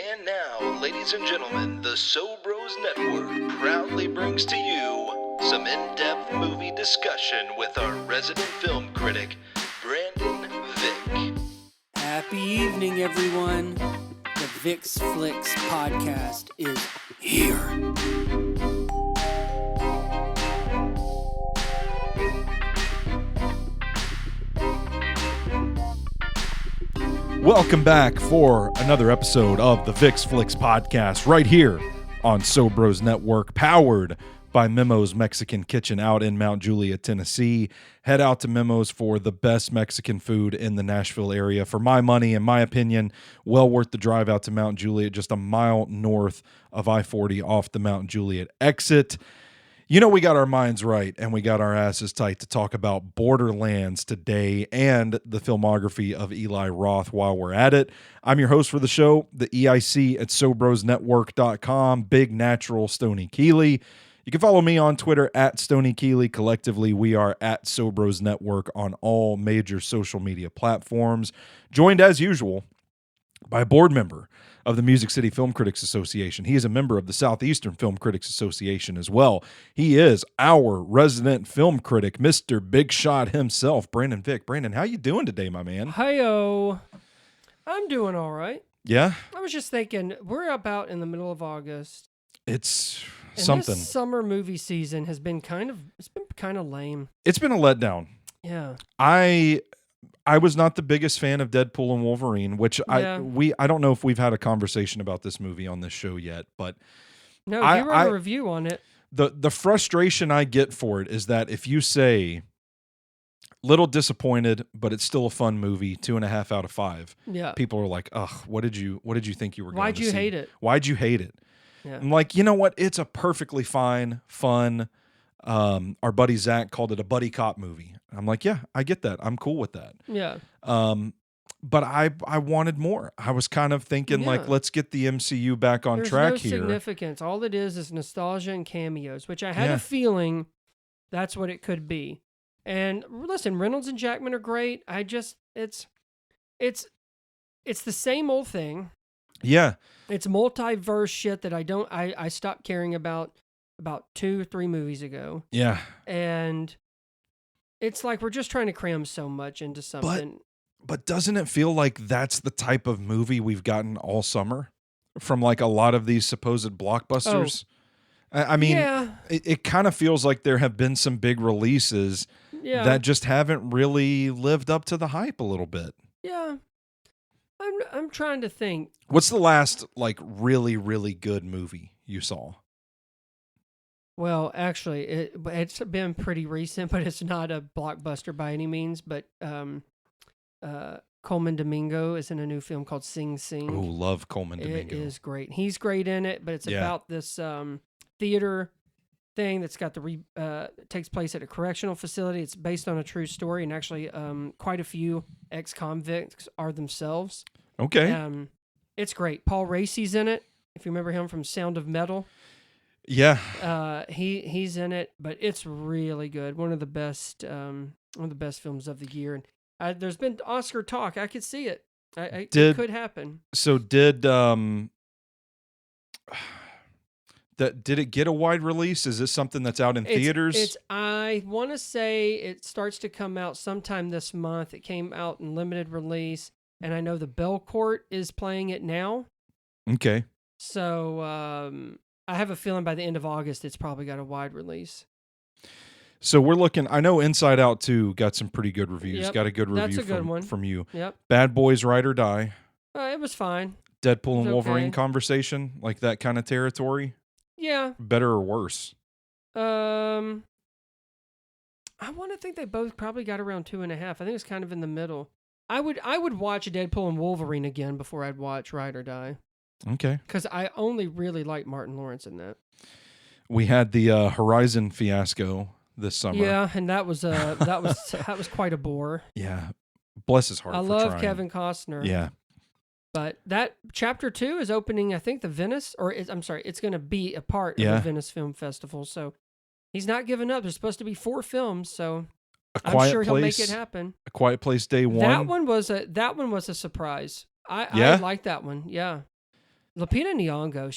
And now, ladies and gentlemen, the So Bros Network proudly brings to you some in-depth movie discussion with our resident film critic, Brandon Vick. Happy evening, everyone. The Vick's Flicks podcast is here. Welcome back for another episode of the Vick's Flicks podcast right here on So Bros Network, powered by Memo's Mexican Kitchen out in Mount Juliet, Tennessee. Head out to Memo's for the best Mexican food in the Nashville area. For my money, in my opinion, well worth the drive out to Mount Juliet, just a mile north of I-40 off the Mount Juliet exit. You know, we got our minds right and we got our asses tight to talk about Borderlands today and the filmography of Eli Roth while we're at it. I'm your host for the show, the EIC at SoBrosNetwork.com, Big Natural Stoney Keeley. You can follow me on Twitter at Stoney Keeley. Collectively, we are at Sobros Network on all major social media platforms. Joined as usual by a board member of the Music City Film Critics Association. He is a member of the Southeastern Film Critics Association as well. He is our resident film critic, Mr. Big Shot himself, Brandon Vick. Brandon, how you doing today, my man? Hi-yo. I'm doing all right. Yeah? I was just thinking, we're about in the middle of August. It's and something. This summer movie season has been kind of lame. It's been a letdown. Yeah. I was not the biggest fan of Deadpool and Wolverine, which I don't know if we've had a conversation about this movie on this show yet, but no, you wrote a review on it. The frustration I get for it is that if you say little disappointed, but it's still a fun movie, 2.5 out of 5. Yeah. People are like, ugh, what did you think you were going to see? Why'd you hate it? Why'd you hate it? Yeah. I'm like, you know what? It's a perfectly fine, fun. Our buddy Zach called it a buddy cop movie. I'm like, yeah, I get that. I'm cool with that. Yeah. But I wanted more. I was kind of thinking like, let's get the MCU back on track here. There's no significance. All it is nostalgia and cameos, which I had a feeling that's what it could be. And listen, Reynolds and Jackman are great. It's the same old thing. Yeah. It's multiverse shit that I stopped caring about 2 or 3 movies ago. Yeah. And it's like we're just trying to cram so much into something. But doesn't it feel like that's the type of movie we've gotten all summer from like a lot of these supposed blockbusters? Oh. I mean, it kind of feels like there have been some big releases that just haven't really lived up to the hype a little bit. Yeah. I'm trying to think. What's the last like really, really good movie you saw? Well, actually, it's been pretty recent, but it's not a blockbuster by any means. But Coleman Domingo is in a new film called Sing Sing. Oh, love Coleman Domingo. It is great. He's great in it, but it's about this theater thing that's got takes place at a correctional facility. It's based on a true story, and actually quite a few ex-convicts are themselves. Okay. It's great. Paul Raci's in it, if you remember him from Sound of Metal. Yeah. He's in it, but it's really good. One of the best films of the year. And there's been Oscar talk. I could see it. It could happen. So did it get a wide release? Is this something that's out in theaters? I want to say it starts to come out sometime this month. It came out in limited release, and I know the Bell Court is playing it now. Okay. So I have a feeling by the end of August, it's probably got a wide release. So we're looking. I know Inside Out 2 got some pretty good reviews. Yep. Got a good review That's a good one. from you. Yep. Bad Boys Ride or Die. It was fine. Deadpool and Wolverine okay. conversation, like that kind of territory. Yeah. Better or worse? I want to think they both probably got around 2.5. I think it's kind of in the middle. I would watch Deadpool and Wolverine again before I'd watch Ride or Die. Okay. Because I only really like Martin Lawrence in that. We had the Horizon fiasco this summer. Yeah, and that was quite a bore. Yeah. Bless his heart. I for love trying. Kevin Costner. Yeah. But that Chapter 2 is opening, I think, it's going to be a part of the Venice Film Festival. So he's not giving up. There's supposed to be 4 films, so I'm sure he'll make it happen. A Quiet Place Day 1. That one was a surprise. I like that one. Yeah. Lupita Nyong'o,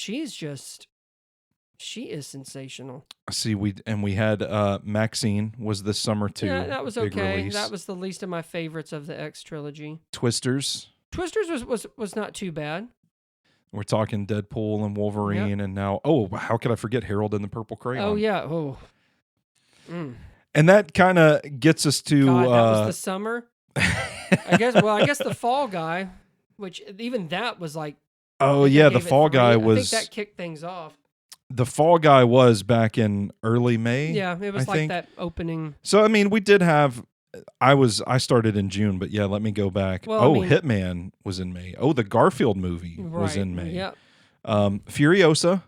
she is sensational. See, we had Maxine was this summer too. Yeah, that was Big okay. release. That was the least of my favorites of the X trilogy. Twisters. Twisters was not too bad. We're talking Deadpool and Wolverine, and now how could I forget Harold and the Purple Crayon? Oh yeah. Oh. And that kind of gets us to God, that was the summer. I guess the Fall Guy, which even that was like. Oh I yeah, gave the it Fall 3. Guy I was. think that kicked things off. The Fall Guy was back in early May. Yeah, it was I like think. that opening. So I mean, we did have. I started in June, but yeah, let me go back. Well, I mean, Hitman was in May. Oh, the Garfield movie was right, in May. Yep. Furiosa.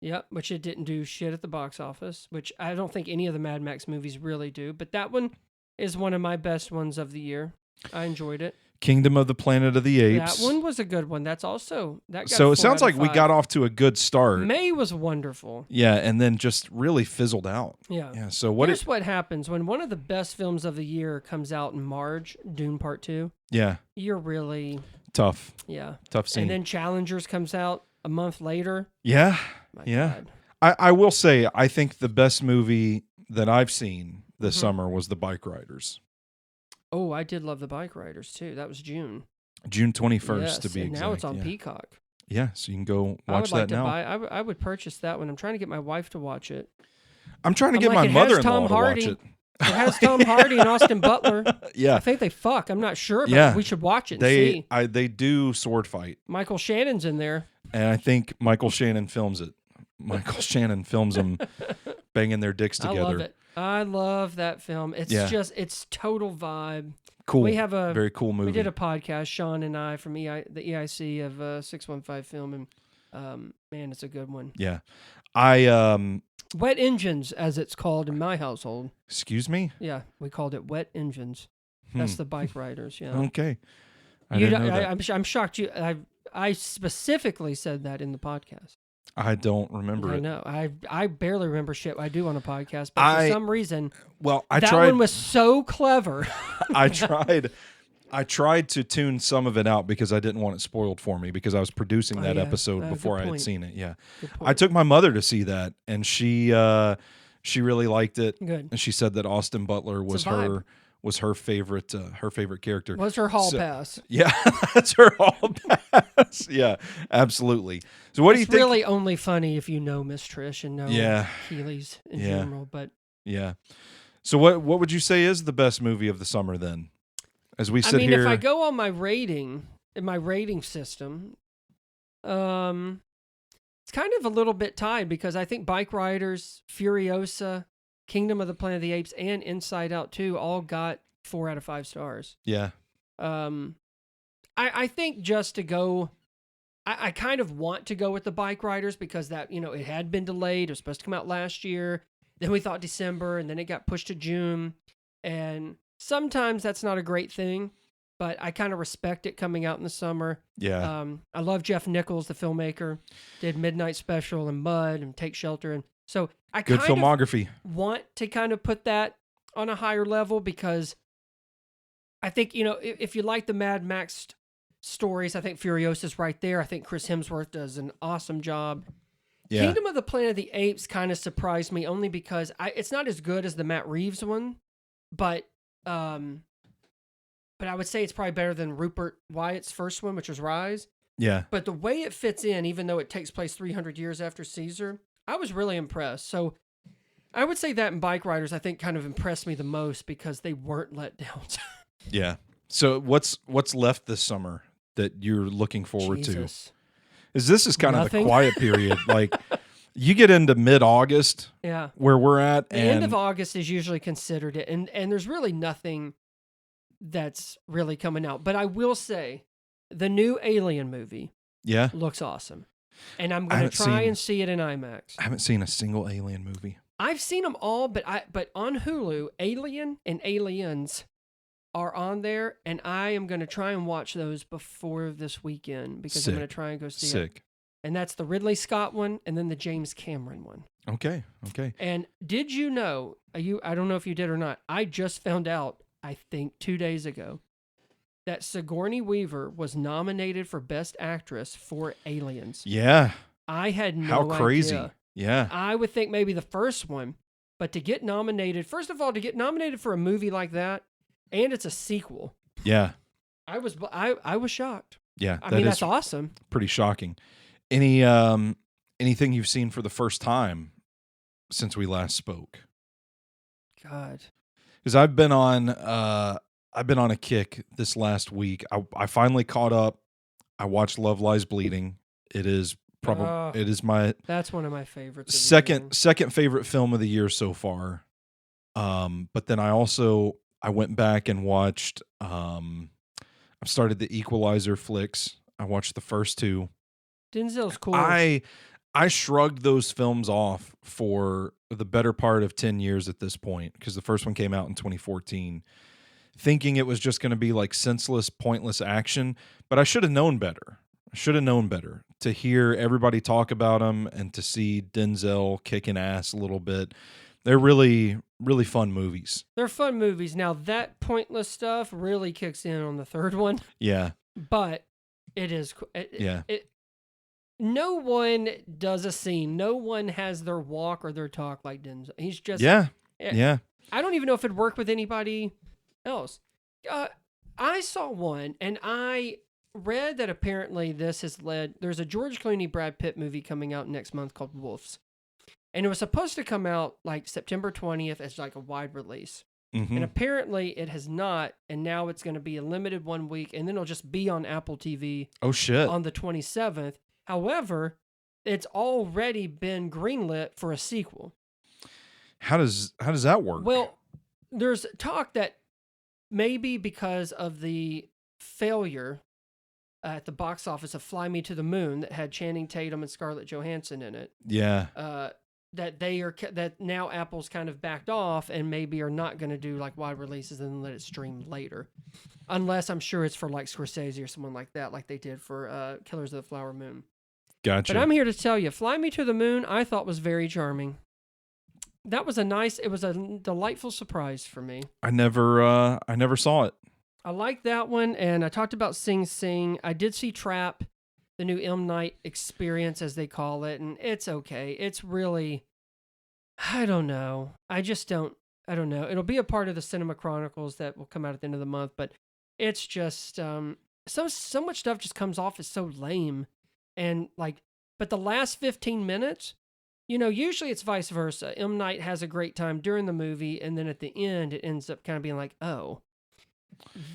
Yep, which it didn't do shit at the box office, which I don't think any of the Mad Max movies really do. But that one is one of my best ones of the year. I enjoyed it. Kingdom of the Planet of the Apes. That one was a good one. That's also that. Got So it 4 sounds out like of we 5. got off to a good start. May was wonderful. Yeah, and then just really fizzled out. Yeah. Yeah. So Here's what happens when one of the best films of the year comes out in March, Dune Part 2. Yeah. You're really Tough. yeah. Tough scene. And then Challengers comes out a month later. Yeah. My Yeah. God. I will say I think the best movie that I've seen this Mhm. summer was The Bike Riders. Oh, I did love The Bike Riders too. That was June. June 21st Yes, to be and exact. now it's on yeah. Peacock. Yeah, so you can go I would watch like that to now. buy. I would purchase that one. I'm trying to get my wife to watch it. I'm trying to I'm get like, my it has mother-in-law Tom to Hardy. watch it. It has Tom Hardy and Austin Butler. Yeah. I think they fuck. I'm not sure, but Yeah. we should watch it and see. They do sword fight, Michael Shannon's in there. and I think Michael Shannon films it. Michael Shannon films them banging their dicks together. I love it. I love that film. It's Yeah. just it's total vibe. Cool. We have a very cool movie. We did a podcast, Sean and I from the EIC of 615 Film, and man, it's a good one. Yeah. I Wet Engines, as it's called in my household. excuse me? Yeah, we called it Wet Engines. That's the Bike Riders. Yeah. Okay. I didn't know that. I'm shocked you. I specifically said that in the podcast. I don't remember I it. know. I barely remember shit I do on a podcast, but for some reason, Well, I that tried one was so clever. I tried to tune some of it out because I didn't want it spoiled for me because I was producing Oh, that yeah. episode Good before I had point. seen it. Yeah. Good I point. took my mother to see that and she really liked it. Good. And she said that Austin Butler was It's a vibe. her favorite character. What's her hall So- pass? Yeah, that's her hall pass. Yeah, absolutely. So what do you It's think? really only funny if you know Miss Trish and know Yeah. Keeley's in Yeah. general. But Yeah. So what would you say is the best movie of the summer then? As we I sit mean, here, if I go on my rating system, it's kind of a little bit tied because I think Bike Riders, Furiosa, Kingdom of the Planet of the Apes, and Inside Out 2 all got 4 out of 5 stars. yeah, I think just to go, I kind of want to go with the Bike Riders because that, it had been delayed. It was supposed to come out last year. Then we thought December, and then it got pushed to June. And sometimes that's not a great thing, but I kind of respect it coming out in the summer. yeah, I love Jeff Nichols, the filmmaker, did Midnight Special and Mud and Take Shelter. And so I good kind of filmography. want to kind of put that on a higher level because I think, if you like the Mad Max stories, I think Furiosa's right there. I think Chris Hemsworth does an awesome job. Yeah, Kingdom of the Planet of the Apes kind of surprised me only because it's not as good as the Matt Reeves one, but I would say it's probably better than Rupert Wyatt's first one, which was Rise. yeah, But the way it fits in, even though it takes place 300 years after Caesar, I was really impressed. So I would say that in Bike Riders, I think kind of impressed me the most because they weren't let down. yeah. So what's left this summer that you're looking forward to? Jesus. This is kind of the Nothing. quiet period. Like you get into mid-August Yeah. where we're at, The and end of August is usually considered it, and there's really nothing that's really coming out. But I will say, the new Alien movie yeah, looks awesome, and I'm I going to haven't try seen- and see it in IMAX. I haven't seen a single Alien movie. I've seen them all, but on Hulu, Alien and Aliens are on there, and I am going to try and watch those before this weekend because I'm going Sick. to try and go see it. Sick. And that's the Ridley Scott one, and then the James Cameron one. Okay. And did you know, I don't know if you did or not, I just found out, I think 2 days ago, that Sigourney Weaver was nominated for Best Actress for Aliens. Yeah. I had no How crazy. idea. Yeah. I would think maybe the first one, but to get nominated, first of all, to get nominated for a movie like that, and it's a sequel. Yeah. I was shocked. Yeah. I mean, that's awesome. Pretty shocking. Anything you've seen for the first time since we last spoke? God. Because I've been on a kick this last week. I finally caught up. I watched Love Lies Bleeding. It is that's one of my favorites. Second favorite film of the year so far. But then I went back and watched. I've started the Equalizer flicks. I watched the first two. Denzel's cool. I shrugged those films off for the better part of 10 years at this point, because the first one came out in 2014, thinking it was just going to be like senseless, pointless action. But I should have known better. To hear everybody talk about them and to see Denzel kicking ass a little bit. They're really, really fun movies. They're fun movies. Now, that pointless stuff really kicks in on the third one. Yeah. But it is... no one does a scene. No one has their walk or their talk like Denzel. He's just... Yeah. I don't even know if it'd work with anybody else. I saw one, and I read that apparently this has led... There's a George Clooney, Brad Pitt movie coming out next month called Wolves. And it was supposed to come out like September 20th as like a wide release. Mm-hmm. And apparently it has not. And now it's going to be a limited 1 week. And then it'll just be on Apple TV. Oh, shit. On the 27th. However, it's already been greenlit for a sequel. How does that work? Well, there's talk that maybe because of the failure at the box office of Fly Me to the Moon that had Channing Tatum and Scarlett Johansson in it. Yeah. That now Apple's kind of backed off and maybe are not going to do like wide releases and let it stream later, unless I'm sure it's for like Scorsese or someone like that, like they did for Killers of the Flower Moon. Gotcha. But I'm here to tell you, Fly Me to the Moon, I thought was very charming. It was a delightful surprise for me. I never saw it. I liked that one, and I talked about Sing Sing. I did see Trap, the new M. Night experience, as they call it, and it's okay. It's really, I don't know. I don't know. It'll be a part of the Cinema Chronicles that will come out at the end of the month, but it's just, so much stuff just comes off as so lame. And but the last 15 minutes, usually it's vice versa. M. Night has a great time during the movie, and then at the end, it ends up kind of being like, oh.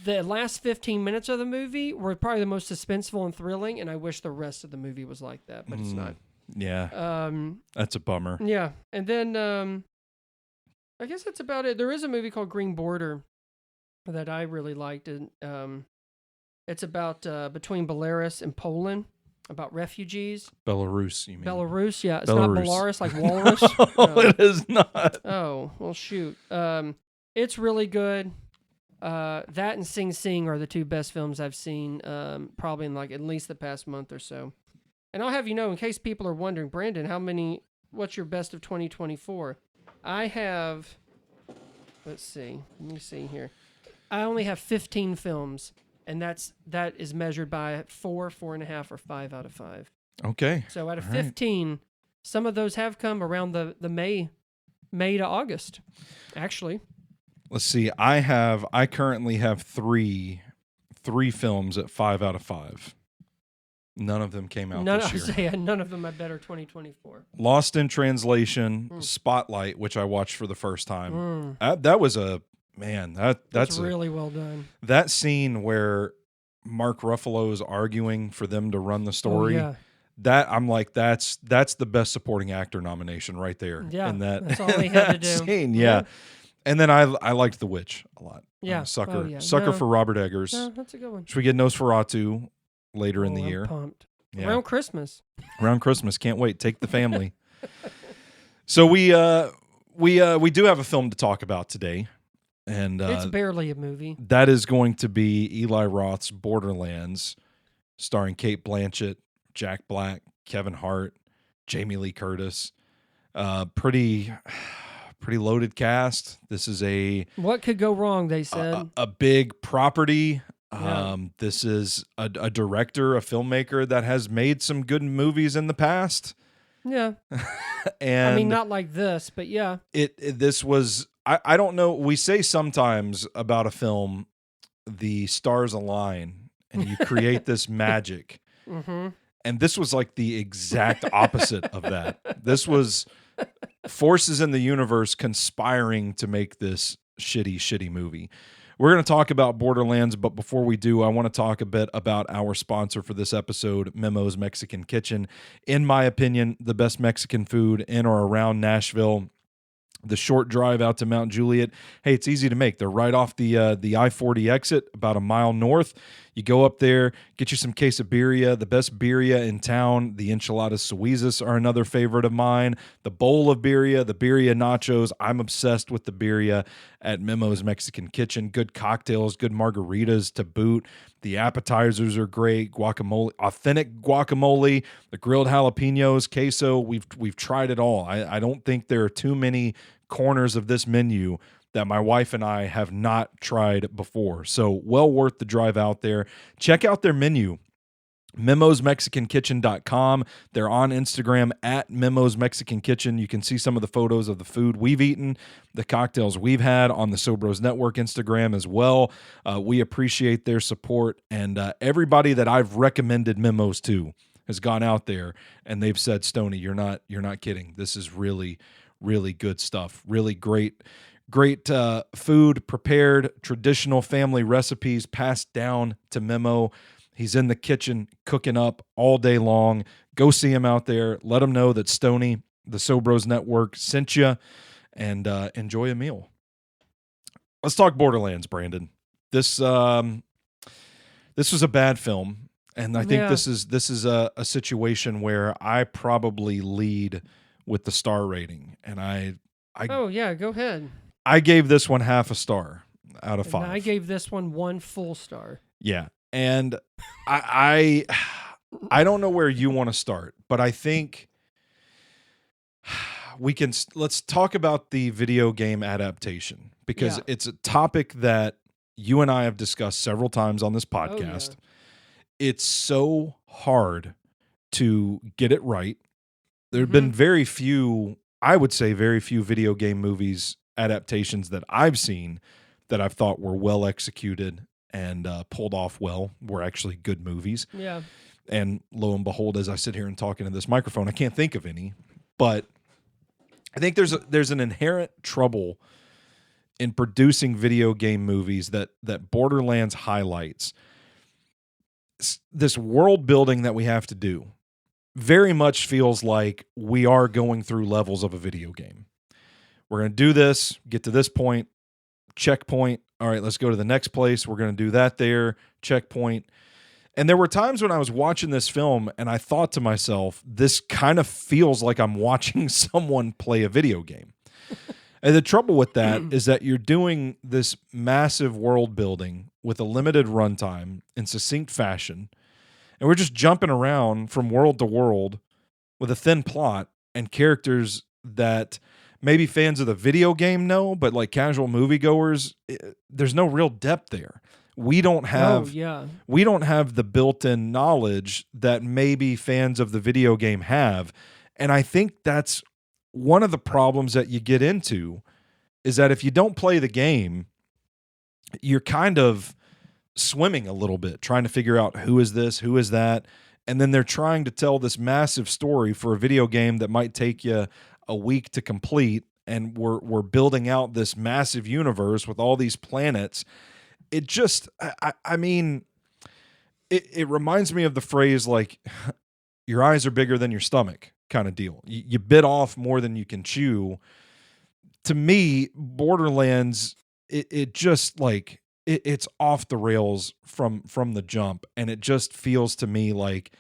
The last 15 minutes of the movie were probably the most suspenseful and thrilling, and I wish the rest of the movie was like that, but it's not. Yeah. That's a bummer. Yeah. And then I guess that's about it. There is a movie called Green Border that I really liked, and it's about between Belarus and Poland, about refugees. Belarus, you mean? Belarus, yeah. It's Belarus. not Belarus like walrus. No, it is not. Oh, well, shoot. It's really good. That and Sing Sing are the two best films I've seen, probably in like at least the past month or so. And I'll have you know, in case people are wondering, Brandon, what's your best of 2024? I have, let me see here. I only have 15 films, and that is measured by 4, 4.5, or 5 out of 5. Okay. So out of 15, some of those have come around the May to August, actually. Let's see. I currently have three films at 5 out of 5. None of them came out this year. None of them are better 2024. Lost in Translation, Spotlight, which I watched for the first time. That was that's really well done. That scene where Mark Ruffalo is arguing for them to run the story. Oh, yeah. That I'm like, that's the best supporting actor nomination right there. Yeah, in that's all they had to do. Scene, yeah. And then I liked The Witch a lot. Yeah. Sucker for Robert Eggers. No, that's a good one. Should we get Nosferatu later in the I'm year? Pumped. Yeah. Around Christmas. Around Christmas. Can't wait. Take the family. So we do have a film to talk about today. And it's barely a movie. That is going to be Eli Roth's Borderlands, starring Cate Blanchett, Jack Black, Kevin Hart, Jamie Lee Curtis. Pretty loaded cast. This is what could go wrong, they said. A big property This is a director, a filmmaker that has made some good movies in the past. Yeah. And I mean, not like this, but yeah. This was, I don't know. We say sometimes about a film, the stars align and you create this magic. Mm-hmm. And this was like the exact opposite of that. This was forces in the universe conspiring to make this shitty movie. We're going to talk about Borderlands, but before we do, I want to talk a bit about our sponsor for this episode, Memo's Mexican Kitchen. In my opinion, the best Mexican food in or around Nashville. The short drive out to Mount Juliet. Hey, it's easy to make. They're right off the I-40 exit, about a mile north. You go up there, get you some quesadilla, the best birria in town. The enchiladas suizas are another favorite of mine. The bowl of birria, the birria nachos. I'm obsessed with the birria at Memo's Mexican Kitchen. Good cocktails, good margaritas to boot. The appetizers are great. Guacamole, authentic guacamole, the grilled jalapenos, queso. We've tried it all. I don't think there are too many corners of this menu that my wife and I have not tried before. So well worth the drive out there. Check out their menu. memosmexicankitchen.com. They're on Instagram at Memos Mexican Kitchen. You can see some of the photos of the food we've eaten, the cocktails we've had on the Sobros Network Instagram as well. We appreciate their support, and everybody that I've recommended Memos to has gone out there and they've said, Stoney, you're not kidding. This is really, really good stuff. Really great food, prepared, traditional family recipes passed down to Memo. He's in the kitchen cooking up all day long. Go see him out there. Let him know that Stoney, the Sobros Network, sent you, and enjoy a meal. Let's talk Borderlands, Brandon. This was a bad film, and I think this is a situation where I probably lead with the star rating, and oh yeah, go ahead. I gave this one half a star out of 5. And I gave this one 1 full star. Yeah. And I don't know where you want to start, but I think let's talk about the video game adaptation, because it's a topic that you and I have discussed several times on this podcast. Oh, yeah. It's so hard to get it right. There have been very few video game movies adaptations that I've seen that I've thought were well executed and pulled off well, were actually good movies. Yeah. And lo and behold, as I sit here and talk into this microphone, I can't think of any. But I think there's an inherent trouble in producing video game movies that Borderlands highlights. This world building that we have to do very much feels like we are going through levels of a video game. We're going to do this, get to this point, checkpoint. All right, let's go to the next place. We're going to do that there, checkpoint. And there were times when I was watching this film and I thought to myself, this kind of feels like I'm watching someone play a video game. And the trouble with that is that you're doing this massive world building with a limited runtime in succinct fashion. And we're just jumping around from world to world with a thin plot and characters that maybe fans of the video game know, but like casual moviegoers, there's no real depth there. We don't have the built-in knowledge that maybe fans of the video game have. And I think that's one of the problems that you get into, is that if you don't play the game, you're kind of swimming a little bit, trying to figure out who is this, who is that. And then they're trying to tell this massive story for a video game that might take you a week to complete, and we're building out this massive universe with all these planets. It just, I mean, it reminds me of the phrase like, your eyes are bigger than your stomach kind of deal. You bit off more than you can chew. To me, Borderlands, it just like, it's off the rails from the jump, and it just feels to me like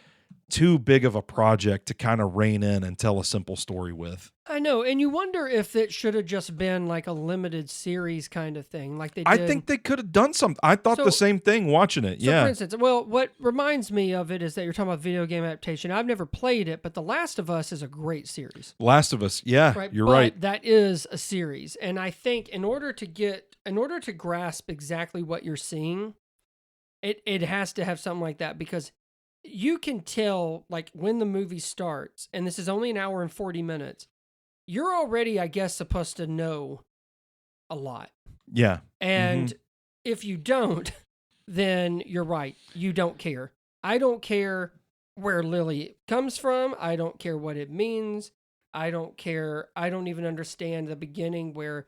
too big of a project to kind of rein in and tell a simple story with. I know, and you wonder if it should have just been like a limited series kind of thing, like they did. I think they could have done something. I thought the same thing watching it. So for instance, well, what reminds me of it is that you're talking about video game adaptation. I've never played it, but The Last of Us is a great series. Last of Us, yeah, right? You're but right. That is a series, and I think in order to grasp exactly what you're seeing, It has to have something like that because you can tell like when the movie starts, and this is only an hour and 40 minutes, you're already, I guess, supposed to know a lot. Yeah. And if you don't, then you're right. You don't care. I don't care where Lily comes from. I don't care what it means. I don't care. I don't even understand the beginning where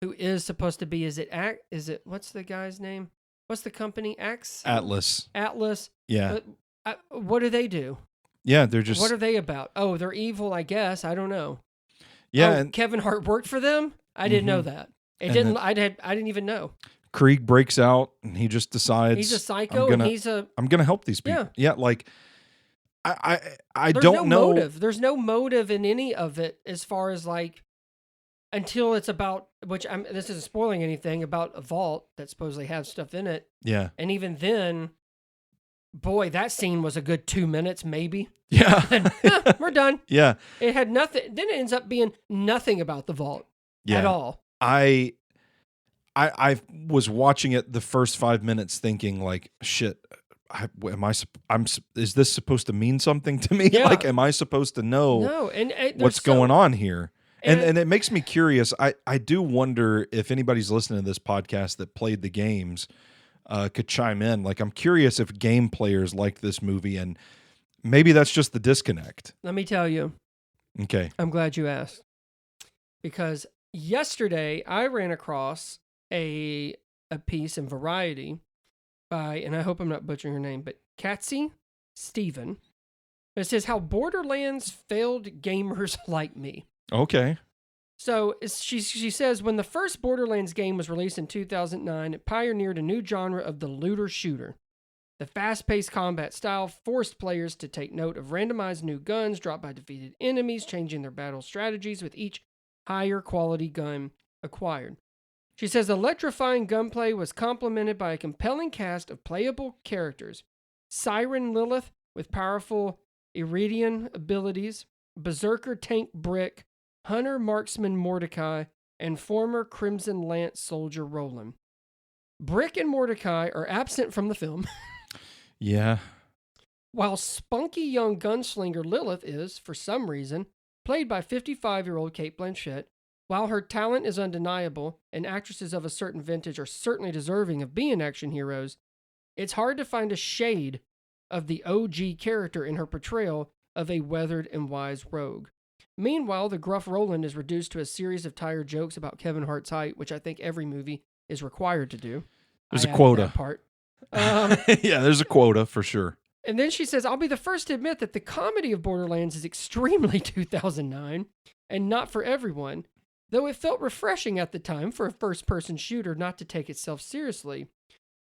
who is supposed to be. Is it what's the guy's name? What's the company? Atlas. Yeah. What do they do? Yeah, they're just. What are they about? Oh, they're evil, I guess. I don't know. Yeah, and Kevin Hart worked for them. I didn't know that. I didn't even know. Krieg breaks out and he just decides he's a psycho I'm gonna help these people. Yeah, like I there's don't know. Motive. There's no motive in any of it as far as like until it's about this isn't spoiling anything about a vault that supposedly has stuff in it. Yeah. And even then, boy, that scene was a good 2 minutes, maybe. Yeah. And, we're done. Yeah. It had nothing. Then it ends up being nothing about the vault at all. I was watching it the first 5 minutes thinking like, shit, is this supposed to mean something to me? Yeah. Like, am I supposed to know what's going on here? And it makes me curious. I do wonder if anybody's listening to this podcast that played the games could chime in. Like, I'm curious if game players like this movie, and maybe that's just the disconnect. Let me tell you. Okay. I'm glad you asked. Because yesterday I ran across a piece in Variety by, and I hope I'm not butchering her name, but Cate Stephen. It says how Borderlands failed gamers like me. Okay. So she says, when the first Borderlands game was released in 2009, it pioneered a new genre of the looter shooter. The fast-paced combat style forced players to take note of randomized new guns dropped by defeated enemies, changing their battle strategies with each higher quality gun acquired. She says electrifying gunplay was complemented by a compelling cast of playable characters. Siren Lilith with powerful Iridian abilities, Berserker Tank Brick, Hunter Marksman Mordecai, and former Crimson Lance soldier Roland. Brick and Mordecai are absent from the film. Yeah. While spunky young gunslinger Lilith is, for some reason, played by 55-year-old Cate Blanchett. While her talent is undeniable, and actresses of a certain vintage are certainly deserving of being action heroes, it's hard to find a shade of the OG character in her portrayal of a weathered and wise rogue. Meanwhile, the gruff Roland is reduced to a series of tired jokes about Kevin Hart's height, which I think every movie is required to do. There's a quota. Part. Yeah, there's a quota for sure. And then she says, I'll be the first to admit that the comedy of Borderlands is extremely 2009 and not for everyone, though it felt refreshing at the time for a first-person shooter not to take itself seriously.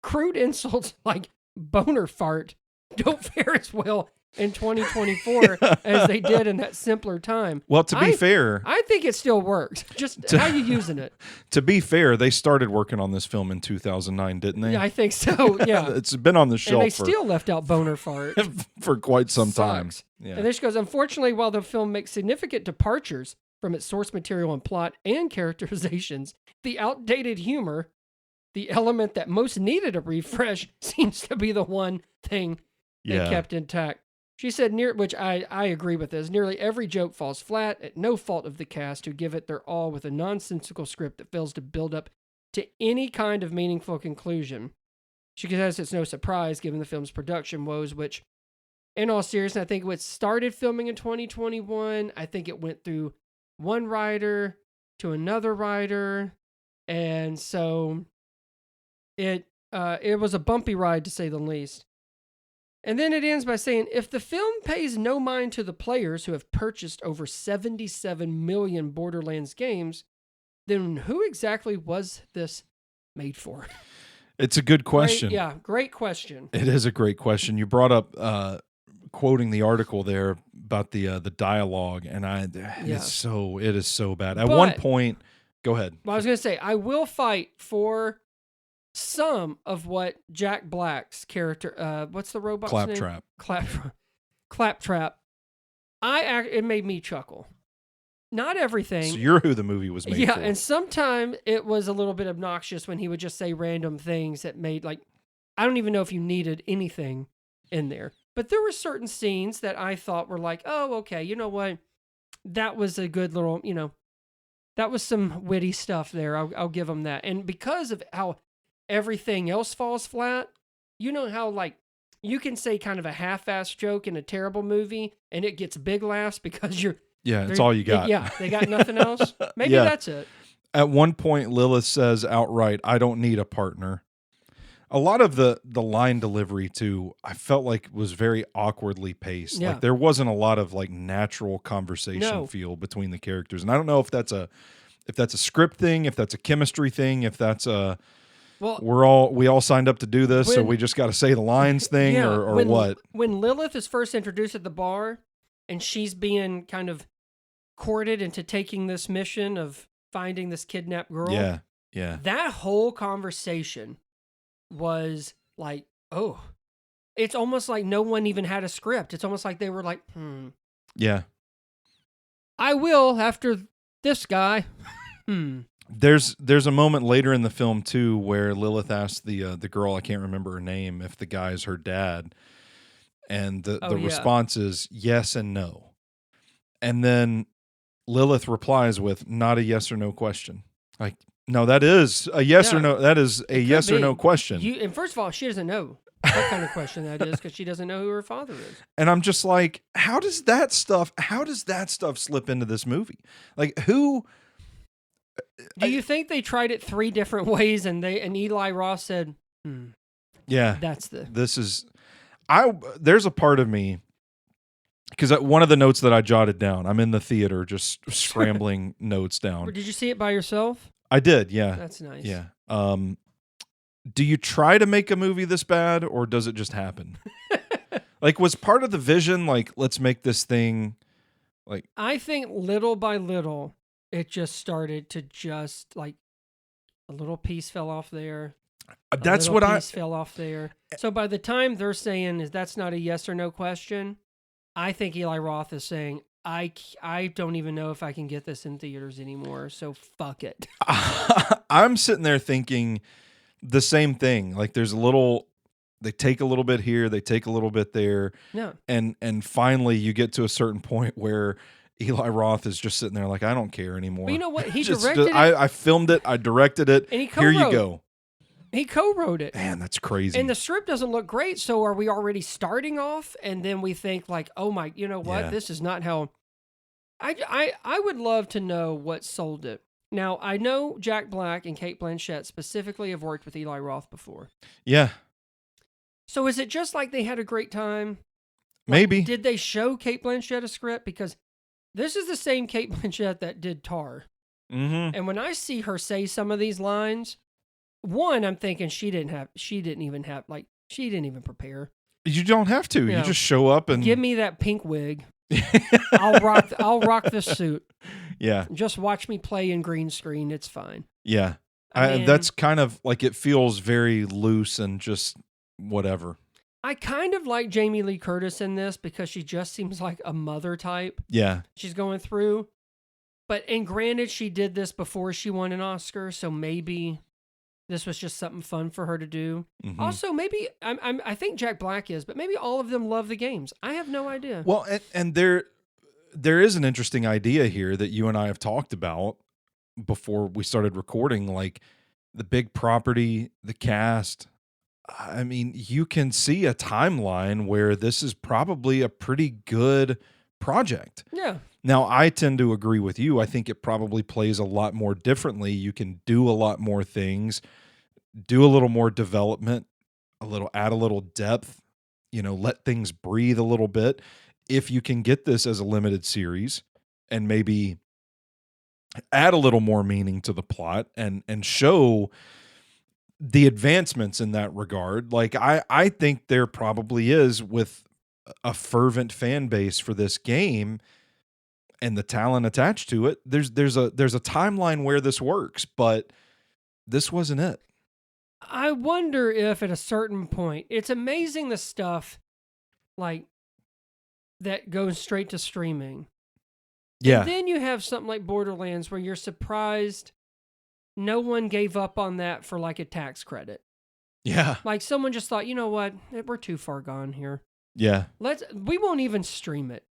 Crude insults like boner fart don't fare as well in 2024 as they did in that simpler time. Well, to be fair, I think it still works. Just how you using it. To be fair, they started working on this film in 2009, didn't they? Yeah, I think so. Yeah. It's been on the shelf and they still left out boner fart for quite some time. Yeah. And then she goes, unfortunately, while the film makes significant departures from its source material and plot and characterizations, the outdated humor, the element that most needed a refresh, seems to be the one thing they kept intact. She said, which I agree with this, nearly every joke falls flat at no fault of the cast who give it their all with a nonsensical script that fails to build up to any kind of meaningful conclusion. She says it's no surprise given the film's production woes, which, in all seriousness, I think it started filming in 2021. I think it went through one writer to another writer, and so it was a bumpy ride to say the least. And then it ends by saying, if the film pays no mind to the players who have purchased over 77 million Borderlands games, then who exactly was this made for? It's a good question. Great question. It is a great question. You brought up quoting the article there about the dialogue, and it is so bad. At one point, go ahead. Well, I was going to say, I will fight for some of what Jack Black's character, what's the robot's name? Claptrap. It made me chuckle. Not everything. So you're who the movie was made for. Yeah, and sometimes it was a little bit obnoxious when he would just say random things that made, like, I don't even know if you needed anything in there. But there were certain scenes that I thought were like, oh, okay, you know what? That was a good little, that was some witty stuff there. I'll give them that. And because of how everything else falls flat, you know how, like, you can say kind of a half-assed joke in a terrible movie and it gets big laughs because it's all you got. They got nothing else. Maybe that's it. At one point, Lilith says outright, "I don't need a partner." A lot of the line delivery too, I felt like was very awkwardly paced. Yeah. Like there wasn't a lot of like natural conversation feel between the characters. And I don't know if that's a script thing, if that's a chemistry thing, if that's a we all signed up to do this, so we just got to say the lines thing, or what. When Lilith is first introduced at the bar and she's being kind of courted into taking this mission of finding this kidnapped girl. Yeah. That whole conversation was like, oh, it's almost like no one even had a script. It's almost like they were like, Yeah. I will after this guy. There's a moment later in the film too where Lilith asks the girl, I can't remember her name, if the guy is her dad, and the response is yes and no, and then Lilith replies with not a yes or no question. Like, no, that is a yes or no. That is a yes or no question. And first of all, she doesn't know what kind of question that is because she doesn't know who her father is. And I'm just like, how does that stuff slip into this movie? Like, who? Do you think they tried it 3 different ways and Eli Roth said, yeah, this is there's a part of me, because one of the notes that I jotted down, I'm in the theater just scrambling notes down. Did you see it by yourself? I did, yeah. That's nice. Yeah. Do you try to make a movie this bad, or does it just happen? Like, was part of the vision, like, let's make this thing, like... I think little by little, it just started to just, like, a little piece fell off there. That's what I... fell off there. So by the time they're saying, that's not a yes or no question, I think Eli Roth is saying, I don't even know if I can get this in theaters anymore, so fuck it. I'm sitting there thinking the same thing. Like, there's they take a little bit here, they take a little bit there. Yeah. And finally you get to a certain point where Eli Roth is just sitting there like, I don't care anymore. But you know what? He directed it. I filmed it, I directed it. And here you go. He co-wrote it. Man, that's crazy. And the script doesn't look great, so are we already starting off? And then we think like, oh my, you know what? Yeah. This is not how... I would love to know what sold it. Now, I know Jack Black and Cate Blanchett specifically have worked with Eli Roth before. Yeah. So is it just like they had a great time? Maybe. Like, did they show Cate Blanchett a script? Because this is the same Cate Blanchett that did Tar. Mm-hmm. And when I see her say some of these lines, one, I'm thinking she didn't even prepare. You don't have to. You just show up and give me that pink wig. I'll rock this suit. Yeah. Just watch me play in green screen. It's fine. Yeah. That's kind of like, it feels very loose and just whatever. I kind of like Jamie Lee Curtis in this because she just seems like a mother type. Yeah. She's going through. And granted, she did this before she won an Oscar, so maybe this was just something fun for her to do. Mm-hmm. Also, maybe I think Jack Black is, but maybe all of them love the games. I have no idea. Well, and there is an interesting idea here that you and I have talked about before we started recording, like the big property, the cast. I mean, you can see a timeline where this is probably a pretty good project. Yeah. Now, I tend to agree with you. I think it probably plays a lot more differently. You can do a lot more things, do a little more development, add a little depth, let things breathe a little bit. If you can get this as a limited series and maybe add a little more meaning to the plot and show the advancements in that regard. Like, I think there probably is, with a fervent fan base for this game and the talent attached to it, there's a timeline where this works, but this wasn't it. I wonder if at a certain point, it's amazing the stuff like that goes straight to streaming. Yeah. And then you have something like Borderlands where you're surprised no one gave up on that for like a tax credit. Yeah. Like someone just thought, you know what, we're too far gone here. Yeah. We won't even stream it.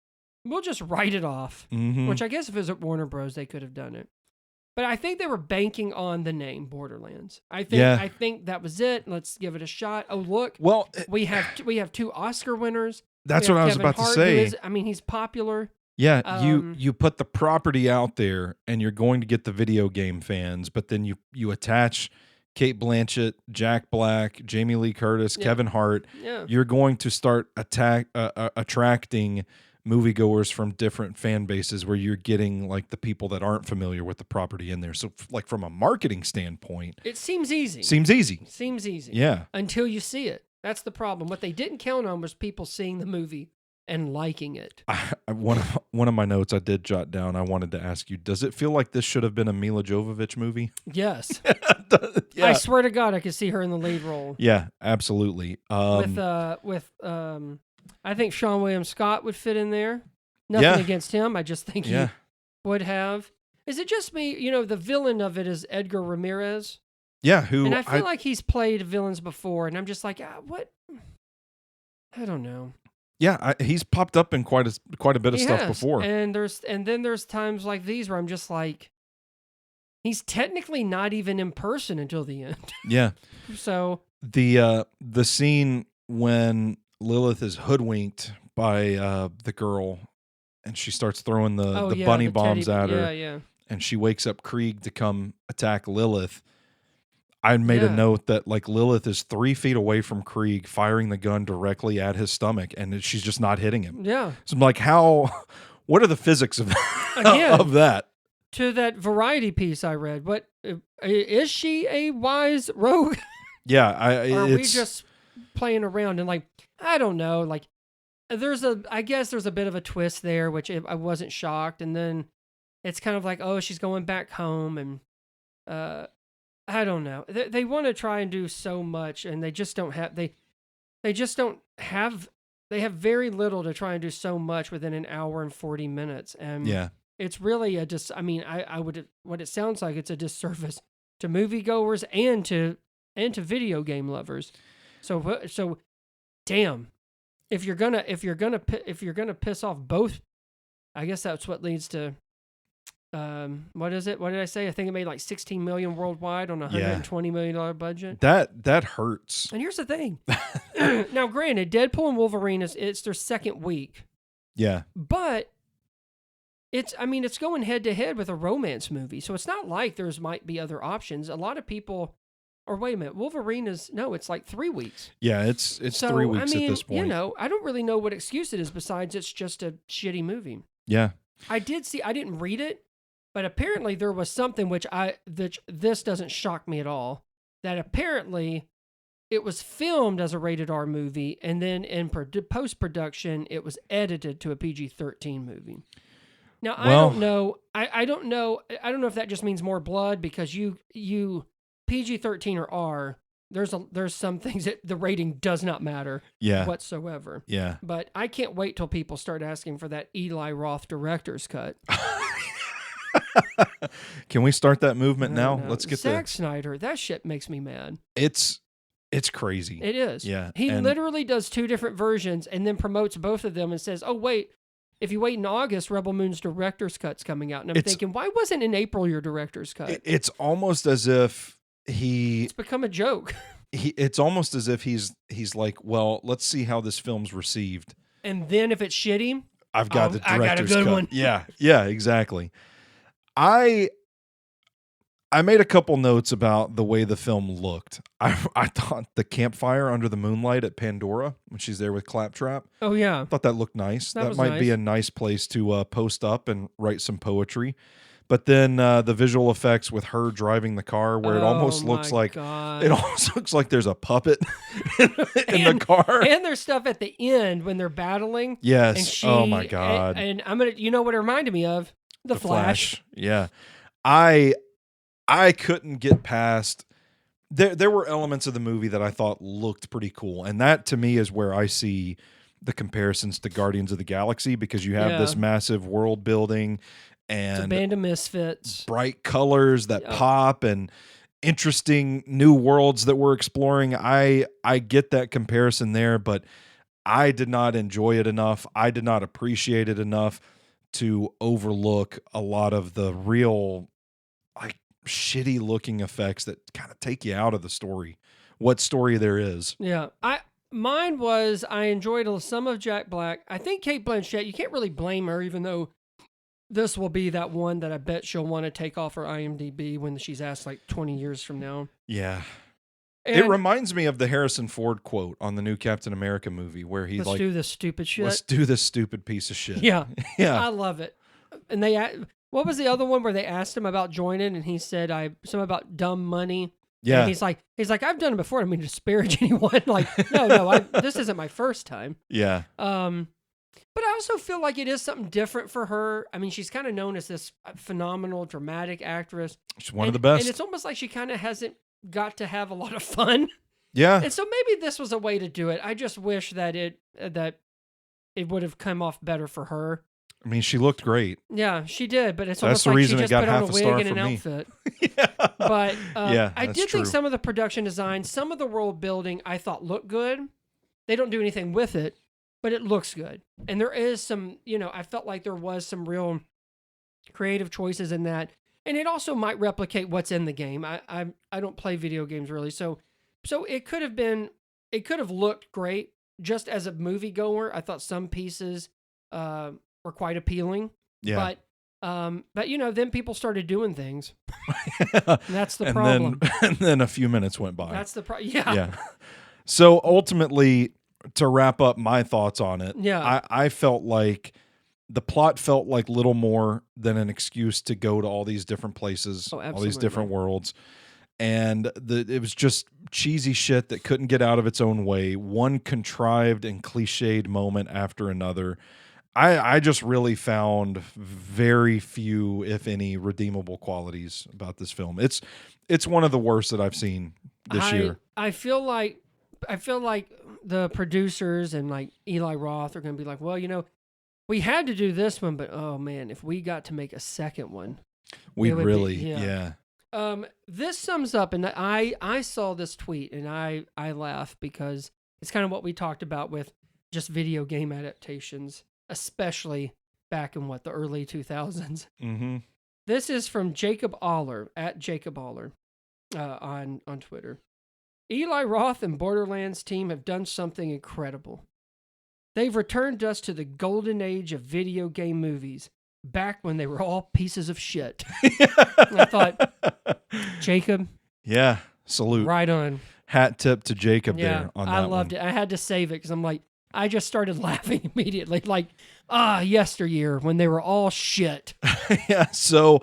We'll just write it off. Mm-hmm. Which I guess if it was at Warner Bros, they could have done it. But I think they were banking on the name Borderlands. I think that was it. Let's give it a shot. Oh, look. Well, we have 2 Oscar winners. That's what I was about to say. He's popular. Yeah, you put the property out there, and you're going to get the video game fans, but then you attach Cate Blanchett, Jack Black, Jamie Lee Curtis, Kevin Hart. Yeah. You're going to start attracting moviegoers from different fan bases, where you're getting like the people that aren't familiar with the property in there. So, like from a marketing standpoint, it seems easy. Seems easy. Yeah. Until you see it. That's the problem. What they didn't count on was people seeing the movie and liking it. One of my notes I did jot down. I wanted to ask you: does it feel like this should have been a Mila Jovovich movie? Yes. Yeah. I swear to God, I could see her in the lead role. Yeah, absolutely. I think Sean William Scott would fit in there. Nothing against him. I just think he would have. Is it just me? You know, the villain of it is Edgar Ramirez. Yeah, and I feel like he's played villains before, and I'm just like, what? I don't know. Yeah, he's popped up in quite a bit of stuff before. And then there's times like these where I'm just like, he's technically not even in person until the end. Yeah. So the scene when Lilith is hoodwinked by the girl, and she starts throwing the bunny bombs at her. Yeah. And she wakes up Krieg to come attack Lilith. I made a note that like Lilith is 3 feet away from Krieg, firing the gun directly at his stomach, and she's just not hitting him. Yeah. So I'm like, what are the physics of Again, of that? To that Variety piece I read, what is she a wise rogue? Yeah, are we just playing around? And like, I don't know. Like, I guess there's a bit of a twist there, which I wasn't shocked. And then it's kind of like, oh, she's going back home, and I don't know. They want to try and do so much, and they just don't have. They just don't have. They have very little to try and do so much within an hour and 40 minutes. And it's really what it sounds like, it's a disservice to moviegoers and to video game lovers. So damn, if you're gonna piss off both, I guess that's what leads to. What is it? What did I say? I think it made like 16 million worldwide on a $120 million budget. That hurts. And here's the thing. Now, granted, Deadpool and Wolverine it's their second week. Yeah. But it's going head to head with a romance movie. So it's not like might be other options. A lot of people, or wait a minute, Wolverine it's like 3 weeks. Yeah, it's 3 weeks at this point. You know, I don't really know what excuse it is besides it's just a shitty movie. Yeah. I didn't read it. But apparently there was something this doesn't shock me at all, that apparently it was filmed as a rated R movie, and then in post-production it was edited to a PG-13 movie. Now, I don't know. I don't know if that just means more blood, because you PG-13 or R, there's some things that the rating does not matter whatsoever. Yeah. But I can't wait till people start asking for that Eli Roth director's cut. Can we start that movement now? No. Let's get Zack Snyder. That shit makes me mad. It's crazy. It is. Yeah. He literally does 2 different versions and then promotes both of them and says, "Oh wait, if you wait in August, Rebel Moon's director's cut's coming out." And I'm thinking, why wasn't in April your director's cut? It's almost as if it's become a joke. It's almost as if he's like, well, let's see how this film's received, and then if it's shitty, I've got the director's I got a good cut. one. Yeah, exactly. I made a couple notes about the way the film looked. I thought the campfire under the moonlight at Pandora, when she's there with Claptrap. Oh, yeah. I thought that looked nice. That was might nice. be a nice place to post up and write some poetry. But then the visual effects with her driving the car, where it almost looks like there's a puppet in the car. And there's stuff at the end when they're battling. Yes. Oh my God. And you know what it reminded me of? The Flash. Yeah. I couldn't get past. There were elements of the movie that I thought looked pretty cool, and that to me is where I see the comparisons to Guardians of the Galaxy, because you have this massive world building and it's a band of misfits, bright colors that pop, and interesting new worlds that we're exploring. I get that comparison there, but I did not enjoy it enough. I did not appreciate it enough to overlook a lot of the real like shitty looking effects that kind of take you out of the story. What story there is. Yeah. Mine was I enjoyed some of Jack Black. I think Cate Blanchett, you can't really blame her, even though this will be that one that I bet she'll want to take off her IMDb when she's asked like 20 years from now. Yeah. And it reminds me of the Harrison Ford quote on the new Captain America movie where he let's do this stupid shit. Let's do this stupid piece of shit. Yeah. Yeah. I love it. And what was the other one where they asked him about joining and he said something about dumb money. Yeah. And he's like, I've done it before. I don't mean to disparage anyone. Like, no, this isn't my first time. Yeah. But I also feel like it is something different for her. I mean, she's kind of known as this phenomenal dramatic actress. She's one of the best. And it's almost like she kind of hasn't got to have a lot of fun. Yeah. And so maybe this was a way to do it. I just wish that it would have come off better for her. I mean, she looked great. Yeah, she did, but it's That's almost the like reason she it just got put on half a a star wig and for an me. outfit. Yeah. But yeah, I that's did think true. some of the production design, some of the world building, I thought looked good. They don't do anything with it, but it looks good. And there is some, I felt like there was some real creative choices in that. And it also might replicate what's in the game. I don't play video games really, so it could have looked great just as a moviegoer. I thought some pieces were quite appealing. Yeah. But then people started doing things. And that's the problem. And then a few minutes went by. That's the problem. Yeah. Yeah. So ultimately, to wrap up my thoughts on it, Yeah. I felt like the plot felt like little more than an excuse to go to all these different places, all these absolutely. different worlds. And it was just cheesy shit that couldn't get out of its own way. One contrived and cliched moment after another. I just really found very few, if any, redeemable qualities about this film. It's one of the worst that I've seen this year. I feel like the producers and like Eli Roth are going to be like, well, we had to do this one, but oh man, if we got to make a second one, We'd would really, be, yeah. This sums up, and I saw this tweet and I laugh because it's kind of what we talked about with just video game adaptations, especially back in the early 2000s. Mm-hmm. This is from Jacob Aller at Jacob Aller on Twitter. Eli Roth and Borderlands team have done something incredible. They've returned us to the golden age of video game movies, back when they were all pieces of shit. I thought, Jacob. Yeah, salute. Right on. Hat tip to Jacob there on that I loved it. I had to save it because I'm like, I just started laughing immediately. Like, yesteryear when they were all shit. Yeah, so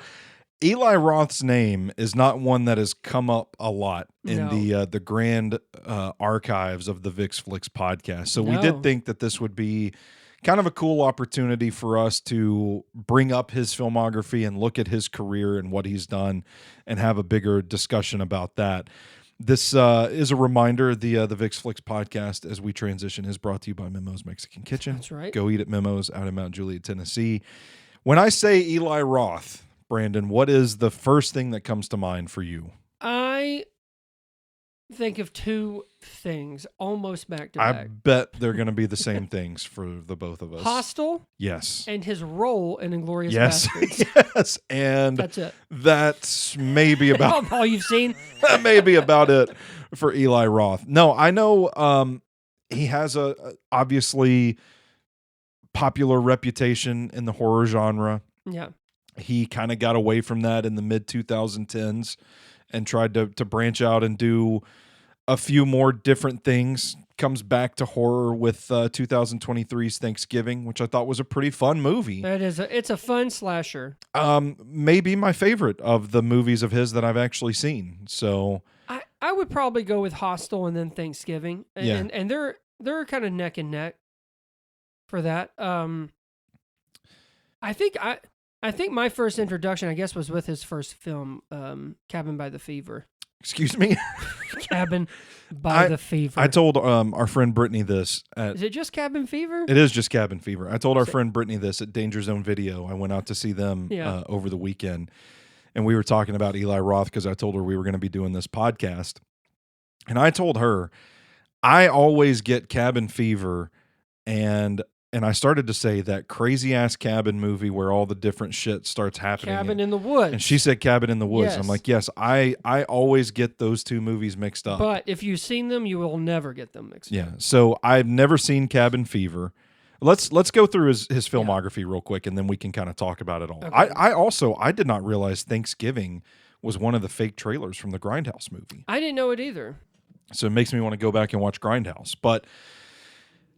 Eli Roth's name is not one that has come up a lot in the grand archives of the Vix Flicks podcast. So we did think that this would be kind of a cool opportunity for us to bring up his filmography and look at his career and what he's done and have a bigger discussion about that. This is a reminder, the Vix Flicks podcast, as we transition, is brought to you by Memo's Mexican Kitchen. That's right. Go eat at Memo's out in Mount Juliet, Tennessee. When I say Eli Roth, Brandon, what is the first thing that comes to mind for you? I think of two things almost back to I back. bet they're going to be the same things for the both of us. Hostel. Yes. And his role in Inglourious Yes. Bastards. Yes. And That's it. that's maybe about all you've seen. that may be about it for Eli Roth. No, I know he has a obviously popular reputation in the horror genre. Yeah. He kind of got away from that in the mid 2010s and tried to branch out and do a few more different things. Comes back to horror with 2023's Thanksgiving, which I thought was a pretty fun movie. It's a fun slasher. Maybe my favorite of the movies of his that I've actually seen. So I would probably go with Hostel and then Thanksgiving. And they're kind of neck and neck for that. I think my first introduction, I guess, was with his first film, Cabin by the Fever. Excuse me? Cabin by the Fever. I told our friend Brittany this. Is it just Cabin Fever? It is just Cabin Fever. I told our friend Brittany this at Danger Zone Video. I went out to see them over the weekend. and we were talking about Eli Roth because I told her we were going to be doing this podcast. And I told her, I always get cabin fever, and I started to say that crazy ass cabin movie where all the different shit starts happening. Cabin in the Woods. And she said Cabin in the Woods. Yes. I'm like, yes, I always get those two movies mixed up. But if you've seen them, you will never get them mixed up. Yeah. So I've never seen Cabin Fever. Let's go through his filmography real quick, and then we can kind of talk about it all. Okay. I did not realize Thanksgiving was one of the fake trailers from the Grindhouse movie. I didn't know it either. So it makes me want to go back and watch Grindhouse. But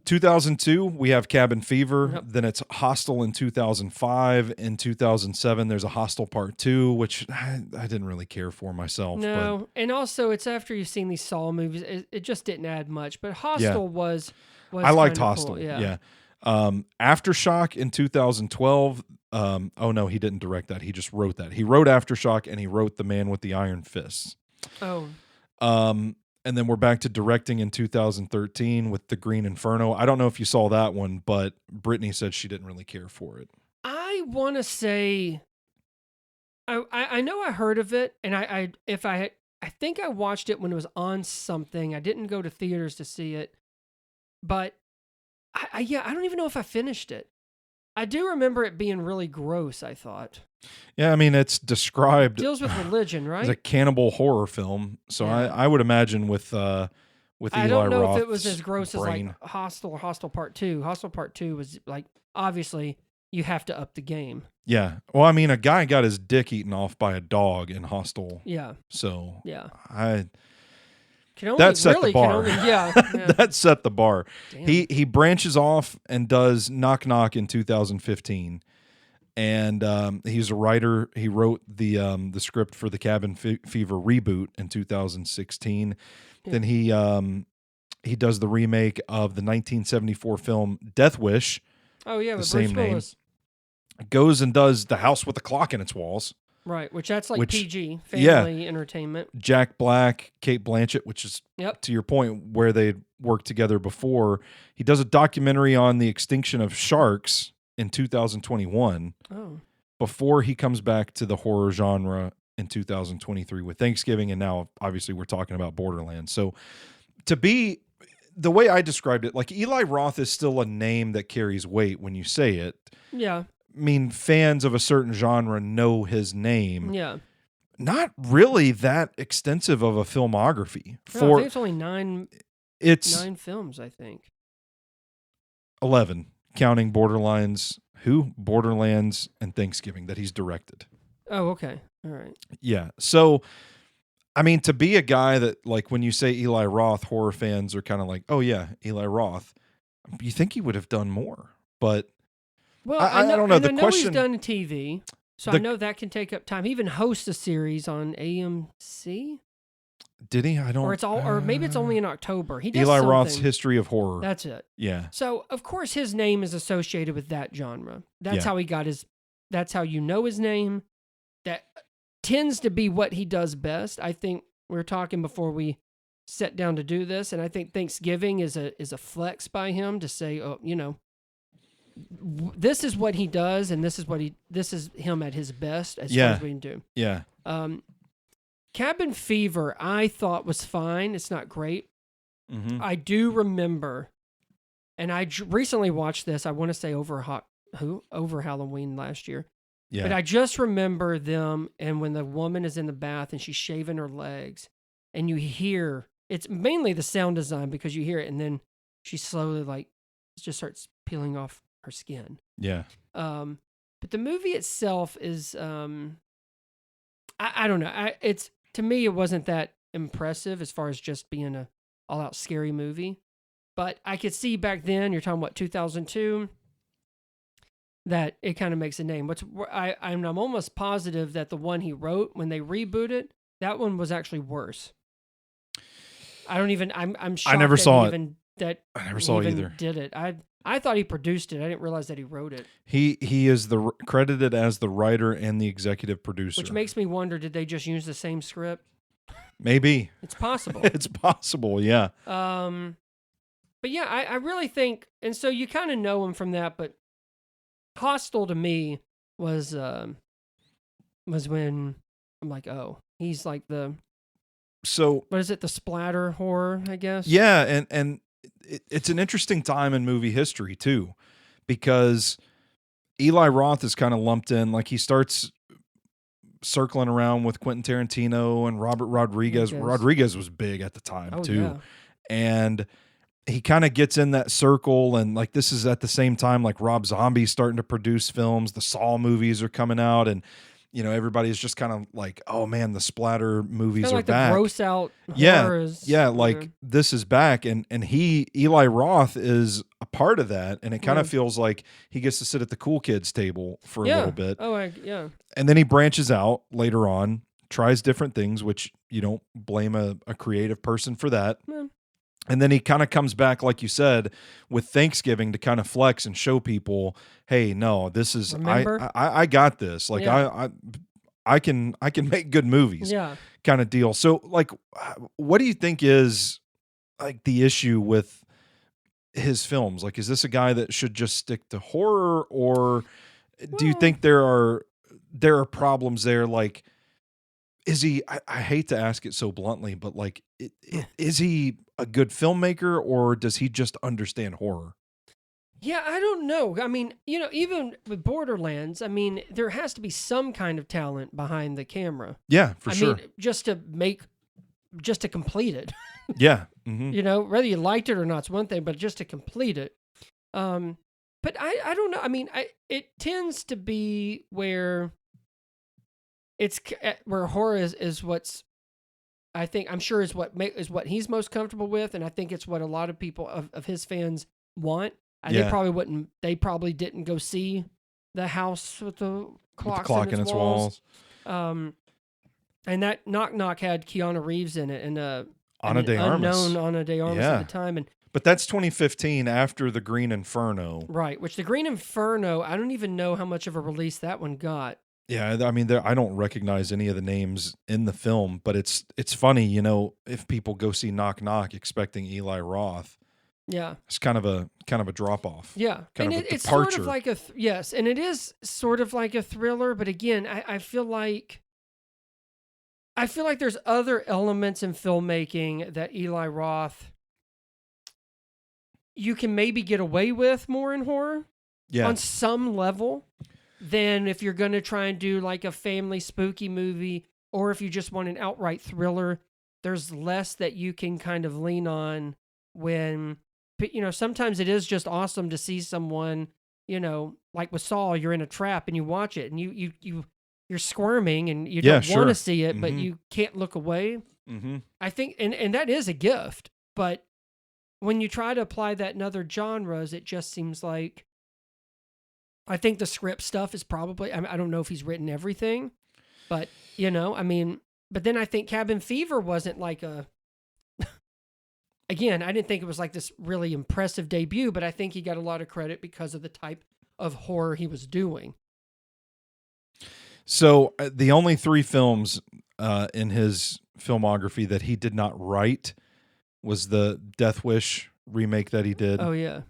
2002, we have Cabin Fever. Yep. Then it's Hostel in 2005. In 2007, there's a Hostel Part 2, which I didn't really care for myself. No, and also it's after you've seen these Saw movies. It just didn't add much. But Hostel was I liked kinda Hostel. cool. Yeah. Aftershock in 2012. Oh no, he didn't direct that. He just wrote that. He wrote Aftershock, and he wrote The Man with the Iron Fists. Oh. And then we're back to directing in 2013 with The Green Inferno. I don't know if you saw that one, but Brittany said she didn't really care for it. I want to say, I know I heard of it, and I think I watched it when it was on something. I didn't go to theaters to see it, but I don't even know if I finished it. I do remember it being really gross, I thought. Yeah, I mean, it's described Deals with religion, right? as a cannibal horror film. So Yeah. I would imagine with Eli Roth. I don't know if it was as gross brain. as like Hostel or Hostel Part 2. Hostel Part 2 was like, obviously, you have to up the game. Yeah. Well, I mean, a guy got his dick eaten off by a dog in Hostel. Yeah. So Yeah. That set the bar. Yeah. That set the bar. Damn. He branches off and does Knock Knock in 2015. And he's a writer. He wrote the script for the Cabin Fever reboot in 2016. Yeah. Then he does the remake of the 1974 film Death Wish. Oh, yeah, the with same Bruce name. Willis. Goes and does The House with a Clock in Its Walls. Right, which that's like Which- PG, family entertainment. Jack Black, Cate Blanchett, which is Yep. to your point where they worked together before. He does a documentary on the extinction of sharks in 2021 Oh. before he comes back to the horror genre in 2023 with Thanksgiving, and now obviously we're talking about Borderlands. So to be the way I described it, like Eli Roth is still a name that carries weight when you say it. Yeah. I mean, fans of a certain genre know his name. Yeah. Not really that extensive of a filmography. No, I For think it's only nine films, I think. 11, counting Borderlands, Borderlands, and Thanksgiving that he's directed. Oh, okay. All right. Yeah. So, I mean, to be a guy that, like, when you say Eli Roth, horror fans are kind of like, oh, yeah, Eli Roth. You think he would have done more. But Well, I don't know. And The I know question- he's done TV, so I know that can take up time. He even hosts a series on AMC, did he? I don't. or maybe it's only in October. He does Eli something. Roth's History of Horror. That's it. Yeah. So of course his name is associated with that genre. That's Yeah. how he got his. That's how you know his name. That tends to be what he does best. I think we were talking before we sat down to do this, and I think Thanksgiving is a flex by him to say, oh, this is what he does, and this is him at his best as far as we can do. Yeah. Cabin Fever, I thought was fine. It's not great. Mm-hmm. I do remember, and I recently watched this. I want to say over Halloween last year. Yeah. But I just remember them, and when the woman is in the bath and she's shaving her legs, and you hear it's mainly the sound design because you hear it, and then she slowly just starts peeling off her skin. Yeah. But the movie itself is I don't know. To me it wasn't that impressive as far as just being a all-out scary movie. But I could see back then, you're talking about 2002, that it kind of makes a name. I'm almost positive that the one he wrote when they rebooted, that one was actually worse. I'm shocked I never saw it. I never saw it either. Did it. I thought he produced it. I didn't realize that he wrote it. He is credited as the writer and the executive producer. Which makes me wonder, did they just use the same script? Maybe. It's possible. It's possible, yeah. But yeah, I really think, and so you kind of know him from that, but Hostel to me was when I'm like, oh, he's like the So what is it? The splatter horror, I guess. yeah, and it's an interesting time in movie history too, because Eli Roth is kind of lumped in. Like he starts circling around with Quentin Tarantino and Robert Rodriguez. Rodriguez was big at the time too, yeah. and he kind of gets in that circle. And like this is at the same time like Rob Zombie's starting to produce films. The Saw movies are coming out, and everybody's just kind of like, oh man, the splatter movies are like back. The gross out Yeah, horrors. yeah, like this is back, and Eli Roth is a part of that, and it kind of feels like he gets to sit at the cool kids table for a little bit. Oh, yeah. And then he branches out later on, tries different things, which you don't blame a creative person for that. Yeah. And then he kind of comes back, like you said, with Thanksgiving to kind of flex and show people, hey, no, this is I got this. Like I can make good movies. Yeah. Kind of deal. So like what do you think is like the issue with his films? Like is this a guy that should just stick to horror, or do you think there are problems there? Like is he, I hate to ask it so bluntly, but like, is he a good filmmaker, or does he just understand horror? Yeah, I don't know. I mean, even with Borderlands, I mean, there has to be some kind of talent behind the camera. Yeah, for sure. I mean, just to complete it. Yeah. Mm-hmm. Whether you liked it or not, it's one thing, but just to complete it. But I don't know. I mean, it tends to be where where horror is what's, I'm sure is what he's most comfortable with, and I think it's what a lot of people of his fans want. They probably didn't go see The House with the Clock in its walls. And that Knock Knock had Keanu Reeves in it, and Ana de Armas. Unknown Ana de Armas at the time, but that's 2015 after the Green Inferno, right? Which the Green Inferno, I don't even know how much of a release that one got. Yeah, I mean, I don't recognize any of the names in the film, but it's funny, if people go see Knock Knock expecting Eli Roth. Yeah, it's kind of a drop off. Yeah, kind and of a it's departure. sort of like yes, and it is sort of like a thriller. But again, I feel like there's other elements in filmmaking that Eli Roth you can maybe get away with more in horror, on some level, than if you're going to try and do like a family spooky movie, or if you just want an outright thriller. There's less that you can kind of lean on when. Sometimes it is just awesome to see someone, like with Saw, you're in a trap and you watch it and you're squirming and you don't want to see it, but you can't look away. Mm-hmm. I think, and that is a gift, but when you try to apply that in other genres, it just seems like, I think the script stuff is probably, I don't know if he's written everything, but but then I think Cabin Fever wasn't like again, I didn't think it was like this really impressive debut, but I think he got a lot of credit because of the type of horror he was doing. So the only 3 films in his filmography that he did not write was the Death Wish remake that he did. Oh yeah.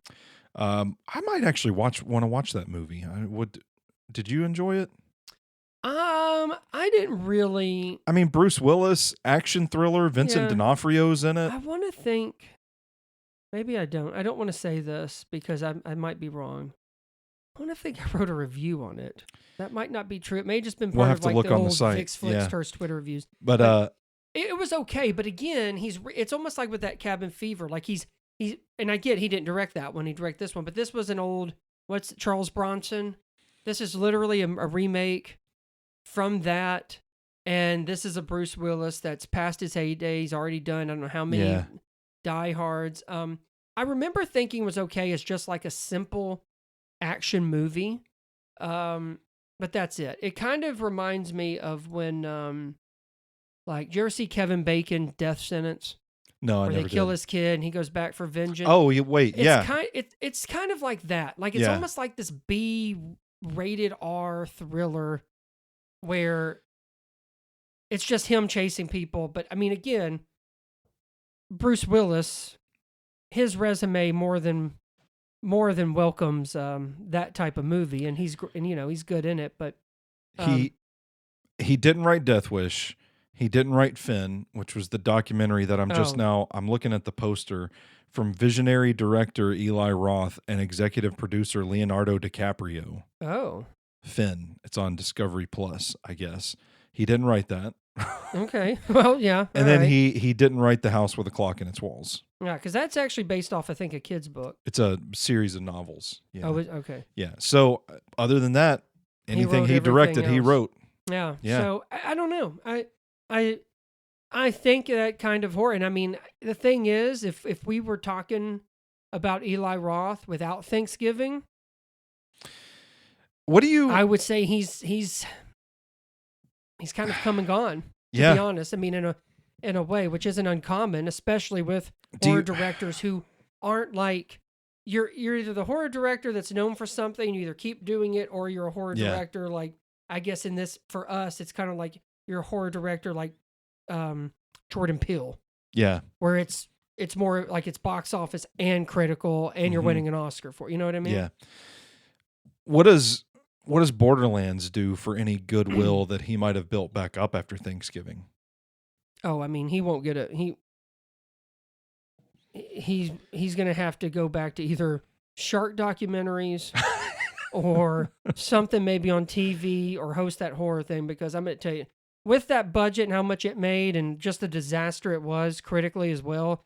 I might actually want to watch that movie. Did you enjoy it? I didn't really. I mean, Bruce Willis, action thriller, Vincent D'Onofrio's in it. I want to think. Maybe I don't. I don't want to say this because I might be wrong. I want to think I wrote a review on it. That might not be true. It may have just been part of like the old Vick's Flicks Twitter reviews. But it was okay. But again, it's almost like with that Cabin Fever. Like he's and I get he didn't direct that one. He directed this one. But this was an old Charles Bronson. This is literally a remake from that, and this is a Bruce Willis that's past his heyday. He's already done I don't know how many diehards. I remember thinking it was okay as just like a simple action movie, but that's it. It kind of reminds me of when like, did you ever see Kevin Bacon Death Sentence? No, I never did. Where they kill did. his kid and he goes back for vengeance. Oh, wait, It's kind of like that. Like it's almost like this B-rated R thriller where it's just him chasing people. But I mean, again, Bruce Willis, his resume more than welcomes that type of movie, and he's good in it. But He didn't write Death Wish. He didn't write Finn, which was the documentary that I'm looking at the poster from visionary director Eli Roth and executive producer Leonardo DiCaprio. Oh. Finn. It's on Discovery Plus, I guess. He didn't write that. Okay. Well, yeah. And then he didn't write The House with a Clock in Its Walls. Yeah, because that's actually based off, I think, a kid's book. It's a series of novels. Yeah. Oh, okay. Yeah. So other than that, anything he directed, he wrote. Yeah. Yeah. So I don't know. I think that kind of horror. And I mean, the thing is, if we were talking about Eli Roth without Thanksgiving, what do you? I would say he's kind of come and gone. To be honest, I mean, in a way, which isn't uncommon, especially with horror directors who aren't like you're either the horror director that's known for something, you either keep doing it, or you're a horror director like. I guess in this, for us, it's kind of like you're a horror director like Jordan Peele. Yeah. Where it's more like it's box office and critical, and you're winning an Oscar for it. You know what I mean? Yeah. What does Borderlands do for any goodwill that he might have built back up after Thanksgiving? Oh, I mean, he won't get he's going to have to go back to either shark documentaries or something maybe on TV, or host that horror thing, because I'm going to tell you, with that budget and how much it made and just the disaster it was critically as well,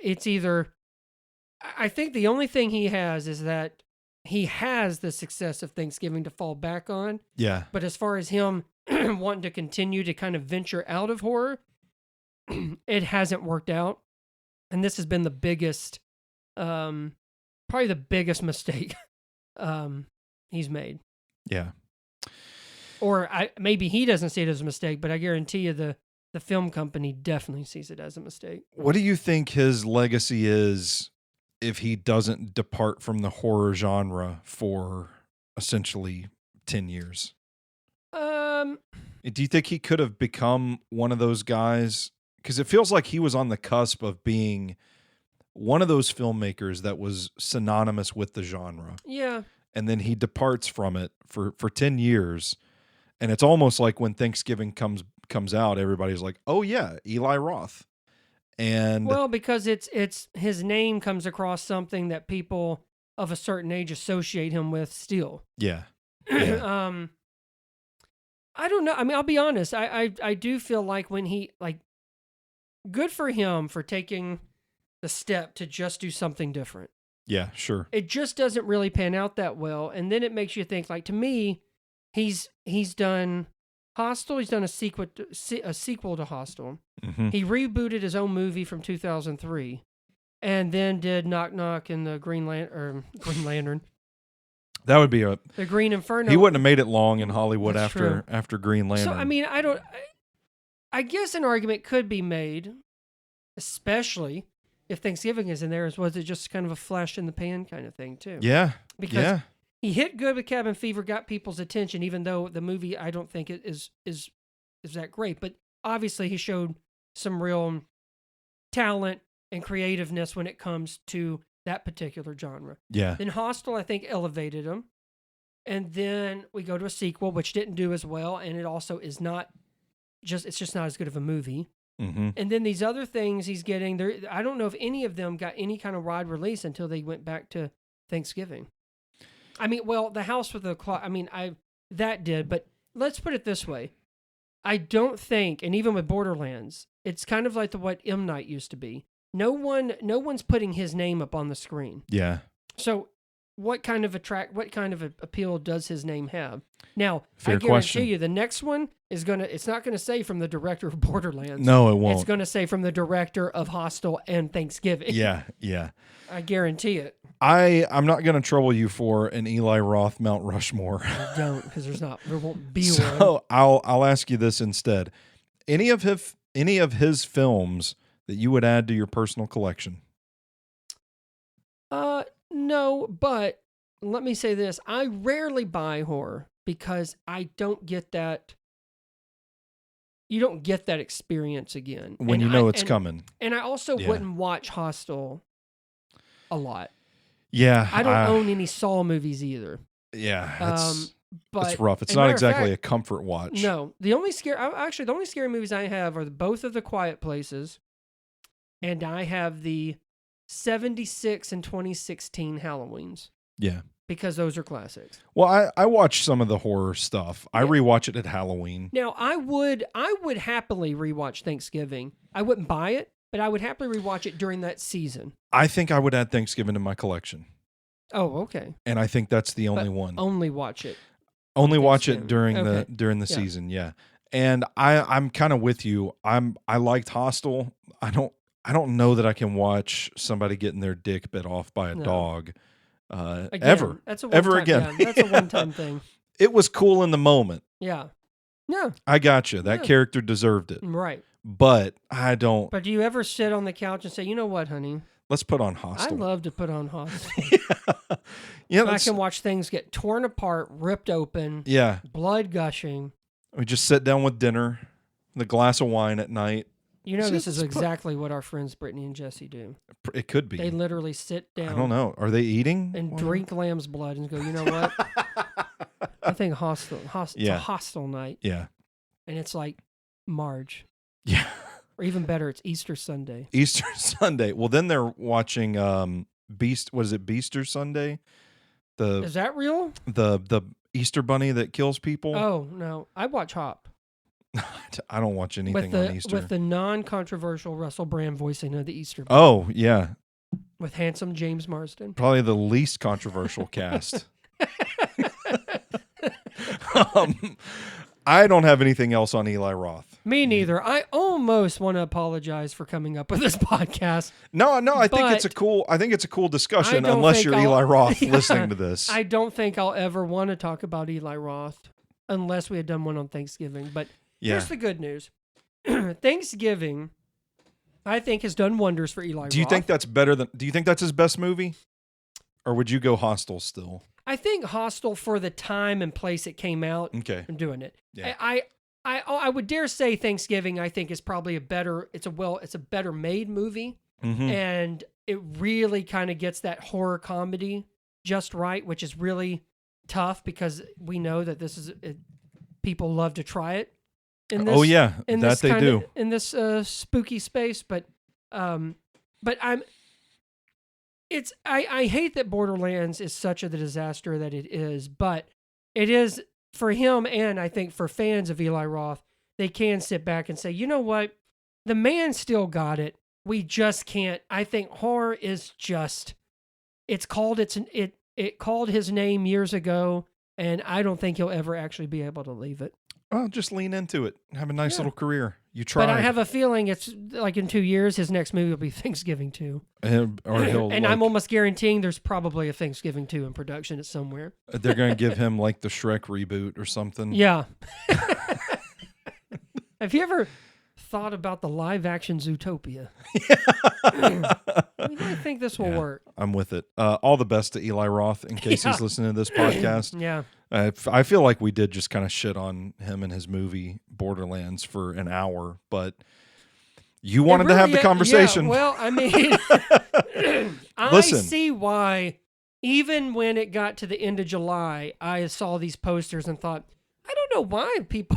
it's either, I think the only thing he has is that he has the success of Thanksgiving to fall back on. Yeah. But as far as him wanting to continue to kind of venture out of horror, it hasn't worked out. And this has been the biggest, probably the biggest mistake he's made. Yeah. Or maybe he doesn't see it as a mistake, but I guarantee you the film company definitely sees it as a mistake. What do you think his legacy is if he doesn't depart from the horror genre for essentially 10 years? Do you think he could have become one of those guys? Because it feels like he was on the cusp of being one of those filmmakers that was synonymous with the genre. Yeah. And then he departs from it for 10 years. And it's almost like when Thanksgiving comes out, everybody's like, oh yeah, Eli Roth. And well, because it's his name comes across something that people of a certain age associate him with still. Yeah. Yeah. I don't know. I mean, I'll be honest. I do feel like when he, like, good for him for taking the step to just do something different. Yeah, sure. It just doesn't really pan out that well. And then it makes you think, like, to me, he's done Hostel. He's done a sequel to Hostel. Mm-hmm. He rebooted his own movie from 2003, and then did Knock Knock and the Green Lantern. That would be the Green Inferno. He wouldn't have made it long in Hollywood after Green Lantern. So I mean, I guess an argument could be made, especially if Thanksgiving is in there, was it just kind of a flash in the pan kind of thing too? Yeah, because he hit good with Cabin Fever, got people's attention, even though the movie I don't think it is that great. But obviously, he showed some real talent and creativeness when it comes to that particular genre. Yeah. Then Hostel, I think, elevated him. And then we go to a sequel, which didn't do as well. And it also is not it's just not as good of a movie. Mm-hmm. And then these other things he's getting, I don't know if any of them got any kind of wide release until they went back to Thanksgiving. I mean, well, The House with the Clock, I mean, that did, but let's put it this way. I don't think, and even with Borderlands, it's kind of like what M. Night used to be. No one's putting his name up on the screen. Yeah. So what kind of appeal does his name have? Now, I guarantee you the next one it's not gonna say from the director of Borderlands. No, it won't. It's gonna say from the director of Hostel and Thanksgiving. Yeah, yeah. I guarantee it. I'm not gonna trouble you for an Eli Roth Mount Rushmore. I don't, because there won't be one. So I'll ask you this instead. Any of his films that you would add to your personal collection? No, but let me say this. I rarely buy horror because I don't get that. You don't get that experience again. When it's coming. And I also wouldn't watch Hostel a lot. Yeah. I don't own any Saw movies either. Yeah. But It's rough. It's as a not matter of exactly fact, a comfort watch. No, the only scary movies I have are both of the Quiet Places, and I have the 76 and 2016 Halloweens. Yeah. Because those are classics. Well, I watch some of the horror stuff. I rewatch it at Halloween. Now, I would happily rewatch Thanksgiving. I wouldn't buy it, but I would happily rewatch it during that season. I think I would add Thanksgiving to my collection. Oh, okay. And I think that's the only one. Only watch it. Only watch it during the season, yeah. And I'm kind of with you. I liked Hostel. I don't know that I can watch somebody getting their dick bit off by a dog. Again, ever. That's a ever again. Yeah, that's a one-time thing. It was cool in the moment. Yeah. Yeah. I got you. That character deserved it. Right. But I don't. But do you ever sit on the couch and say, you know what, honey? Let's put on Hostel. I love to put on Hostel. Yeah. I can watch things get torn apart, ripped open. Yeah. Blood gushing. We just sit down with dinner, the glass of wine at night. You know, this is exactly what our friends Brittany and Jesse do. It could be. They literally sit down. I don't know. Are they eating? And drink lamb's blood and go, you know what? I think it's a hostile night. Yeah. And it's like Marge. Yeah. Or even better, it's Easter Sunday. Easter Sunday. Well, then they're watching Beaster Sunday? Is that real? The Easter bunny that kills people? Oh, no. I watch Hop. I don't watch anything on Easter. With the non-controversial Russell Brand voicing of the Easter bunny. Oh, yeah. With handsome James Marsden. Probably the least controversial cast. I don't have anything else on Eli Roth. Me neither. I almost want to apologize for coming up with this podcast. No, I think it's a cool discussion unless you're Eli Roth listening to this. I don't think I'll ever want to talk about Eli Roth unless we had done one on Thanksgiving. But here's the good news. Thanksgiving, I think, has done wonders for Eli Roth. Do you think that's better than? Do you think that's his best movie? Or would you go Hostel still? I think Hostel, for the time and place it came out. Okay. I'm doing it. Yeah. I would dare say Thanksgiving, I think, is probably a better made movie. Mm-hmm. And it really kind of gets that horror comedy just right, which is really tough because we know that people love to try it. In this, they do. In this spooky space, but I hate that Borderlands is such a disaster that it is, but it is for him, and I think for fans of Eli Roth, they can sit back and say, you know what? The man still got it. We just can't. I think horror is just, it called his name years ago, and I don't think he'll ever actually be able to leave it. Well, just lean into it. Have a nice little career. You try. But I have a feeling it's like in 2 years, his next movie will be Thanksgiving 2. And I'm almost guaranteeing there's probably a Thanksgiving 2 in production somewhere. They're going to give him like the Shrek reboot or something. Yeah. Have you ever thought about the live action Zootopia? I think this will work. I'm with it. All the best to Eli Roth in case he's listening to this podcast. Yeah. I feel like we did just kind of shit on him and his movie Borderlands for an hour, but you wanted to have the conversation. Yeah, well, I mean, I see why. Even when it got to the end of July, I saw these posters and thought, I don't know why people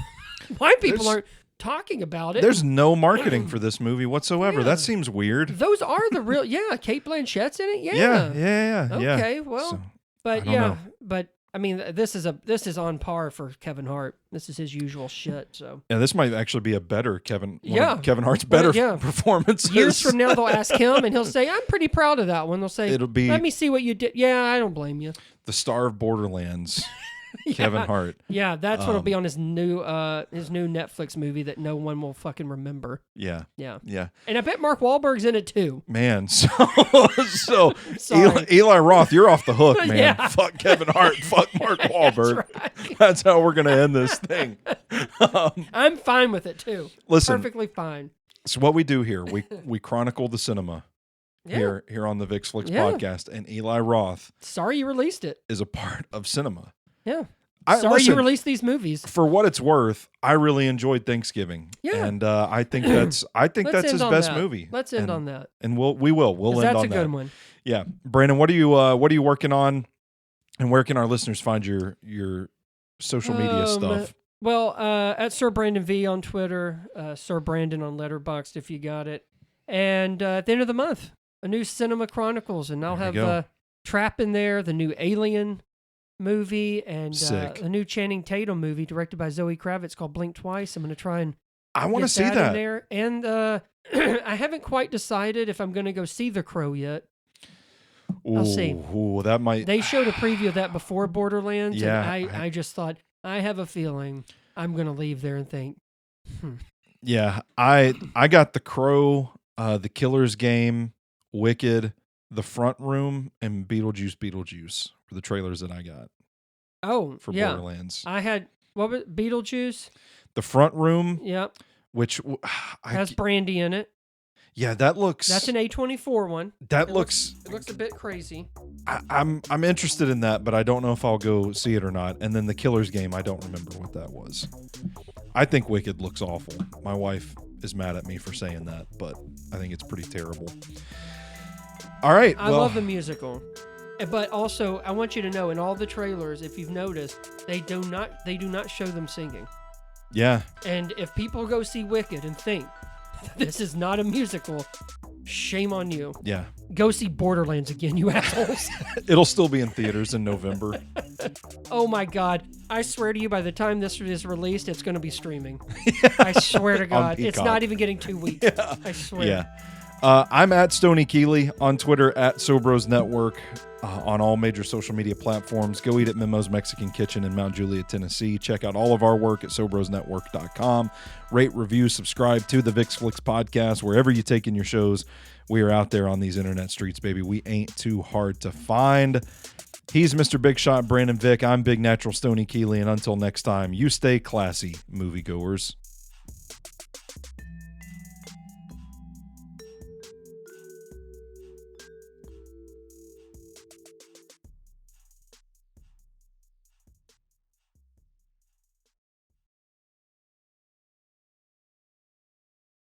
aren't talking about it. There's no marketing for this movie whatsoever. Yeah. That seems weird. Those are the real. Yeah, Cate Blanchett's in it. Yeah. Okay, well, So, but know. but I mean, this is on par for Kevin Hart. This is his usual shit. So yeah, this might actually be a better Kevin Hart's performances. Years from now, they'll ask him, and he'll say, "I'm pretty proud of that one." They'll say, It'll be, "Let me see what you did." Yeah, I don't blame you. The star of Borderlands. Kevin Hart. Yeah, that's what'll be on his new Netflix movie that no one will fucking remember. Yeah. And I bet Mark Wahlberg's in it too. Man, so Eli Roth, you're off the hook, man. Yeah. Fuck Kevin Hart, fuck Mark Wahlberg. That's right. That's how we're gonna end this thing. I'm fine with it too. Listen, perfectly fine. So what we do here, we chronicle the cinema. Here on the Vick's Flicks podcast, and Eli Roth. Sorry you released it. Is a part of cinema. Yeah. Sorry you released these movies. For what it's worth, I really enjoyed Thanksgiving. Yeah. And I think that's his best movie. Let's end on that. And we'll end on that. That's a good one. Yeah. Brandon, what are you working on? And where can our listeners find your social media stuff. Well, at Sir Brandon V on Twitter, Sir Brandon on Letterboxd if you got it. And at the end of the month, a new Cinema Chronicles, and I'll have Trap in there, the new Alien movie, and a new Channing Tatum movie directed by Zoe Kravitz called Blink Twice. I'm going to try and I want to see that that in there. And I haven't quite decided if I'm going to go see The Crow yet. I'll see. Ooh, that might. They showed a preview of that before Borderlands, Yeah, and I just thought, I have a feeling I'm going to leave there and think, Yeah, I got The Crow, The Killer's Game, Wicked, The Front Room, and Beetlejuice were the trailers that I got. For Borderlands. I had, what was it, Beetlejuice? The Front Room. Yep. Which has Brandy in it. Yeah, that looks. That's an A24 one. It looks a bit crazy. I'm interested in that, but I don't know if I'll go see it or not. And then The Killer's Game, I don't remember what that was. I think Wicked looks awful. My wife is mad at me for saying that, but I think it's pretty terrible. All right. I love the musical. But also, I want you to know, in all the trailers, if you've noticed, they do not show them singing. Yeah. And if people go see Wicked and think this is not a musical, shame on you. Yeah. Go see Borderlands again, you assholes. It'll still be in theaters in November. Oh my God. I swear to you, by the time this is released, it's going to be streaming. I swear to God. It's not even getting 2 weeks. Yeah. I swear. Yeah. I'm at Stoney Keeley on Twitter, at Sobros Network, on all major social media platforms. Go eat at Memo's Mexican Kitchen in Mount Juliet, Tennessee. Check out all of our work at SobrosNetwork.com. Rate, review, subscribe to the Vicks Flicks podcast. Wherever you take in your shows, we are out there on these internet streets, baby. We ain't too hard to find. He's Mr. Big Shot Brandon Vick. I'm Big Natural Stoney Keeley. And until next time, you stay classy, moviegoers.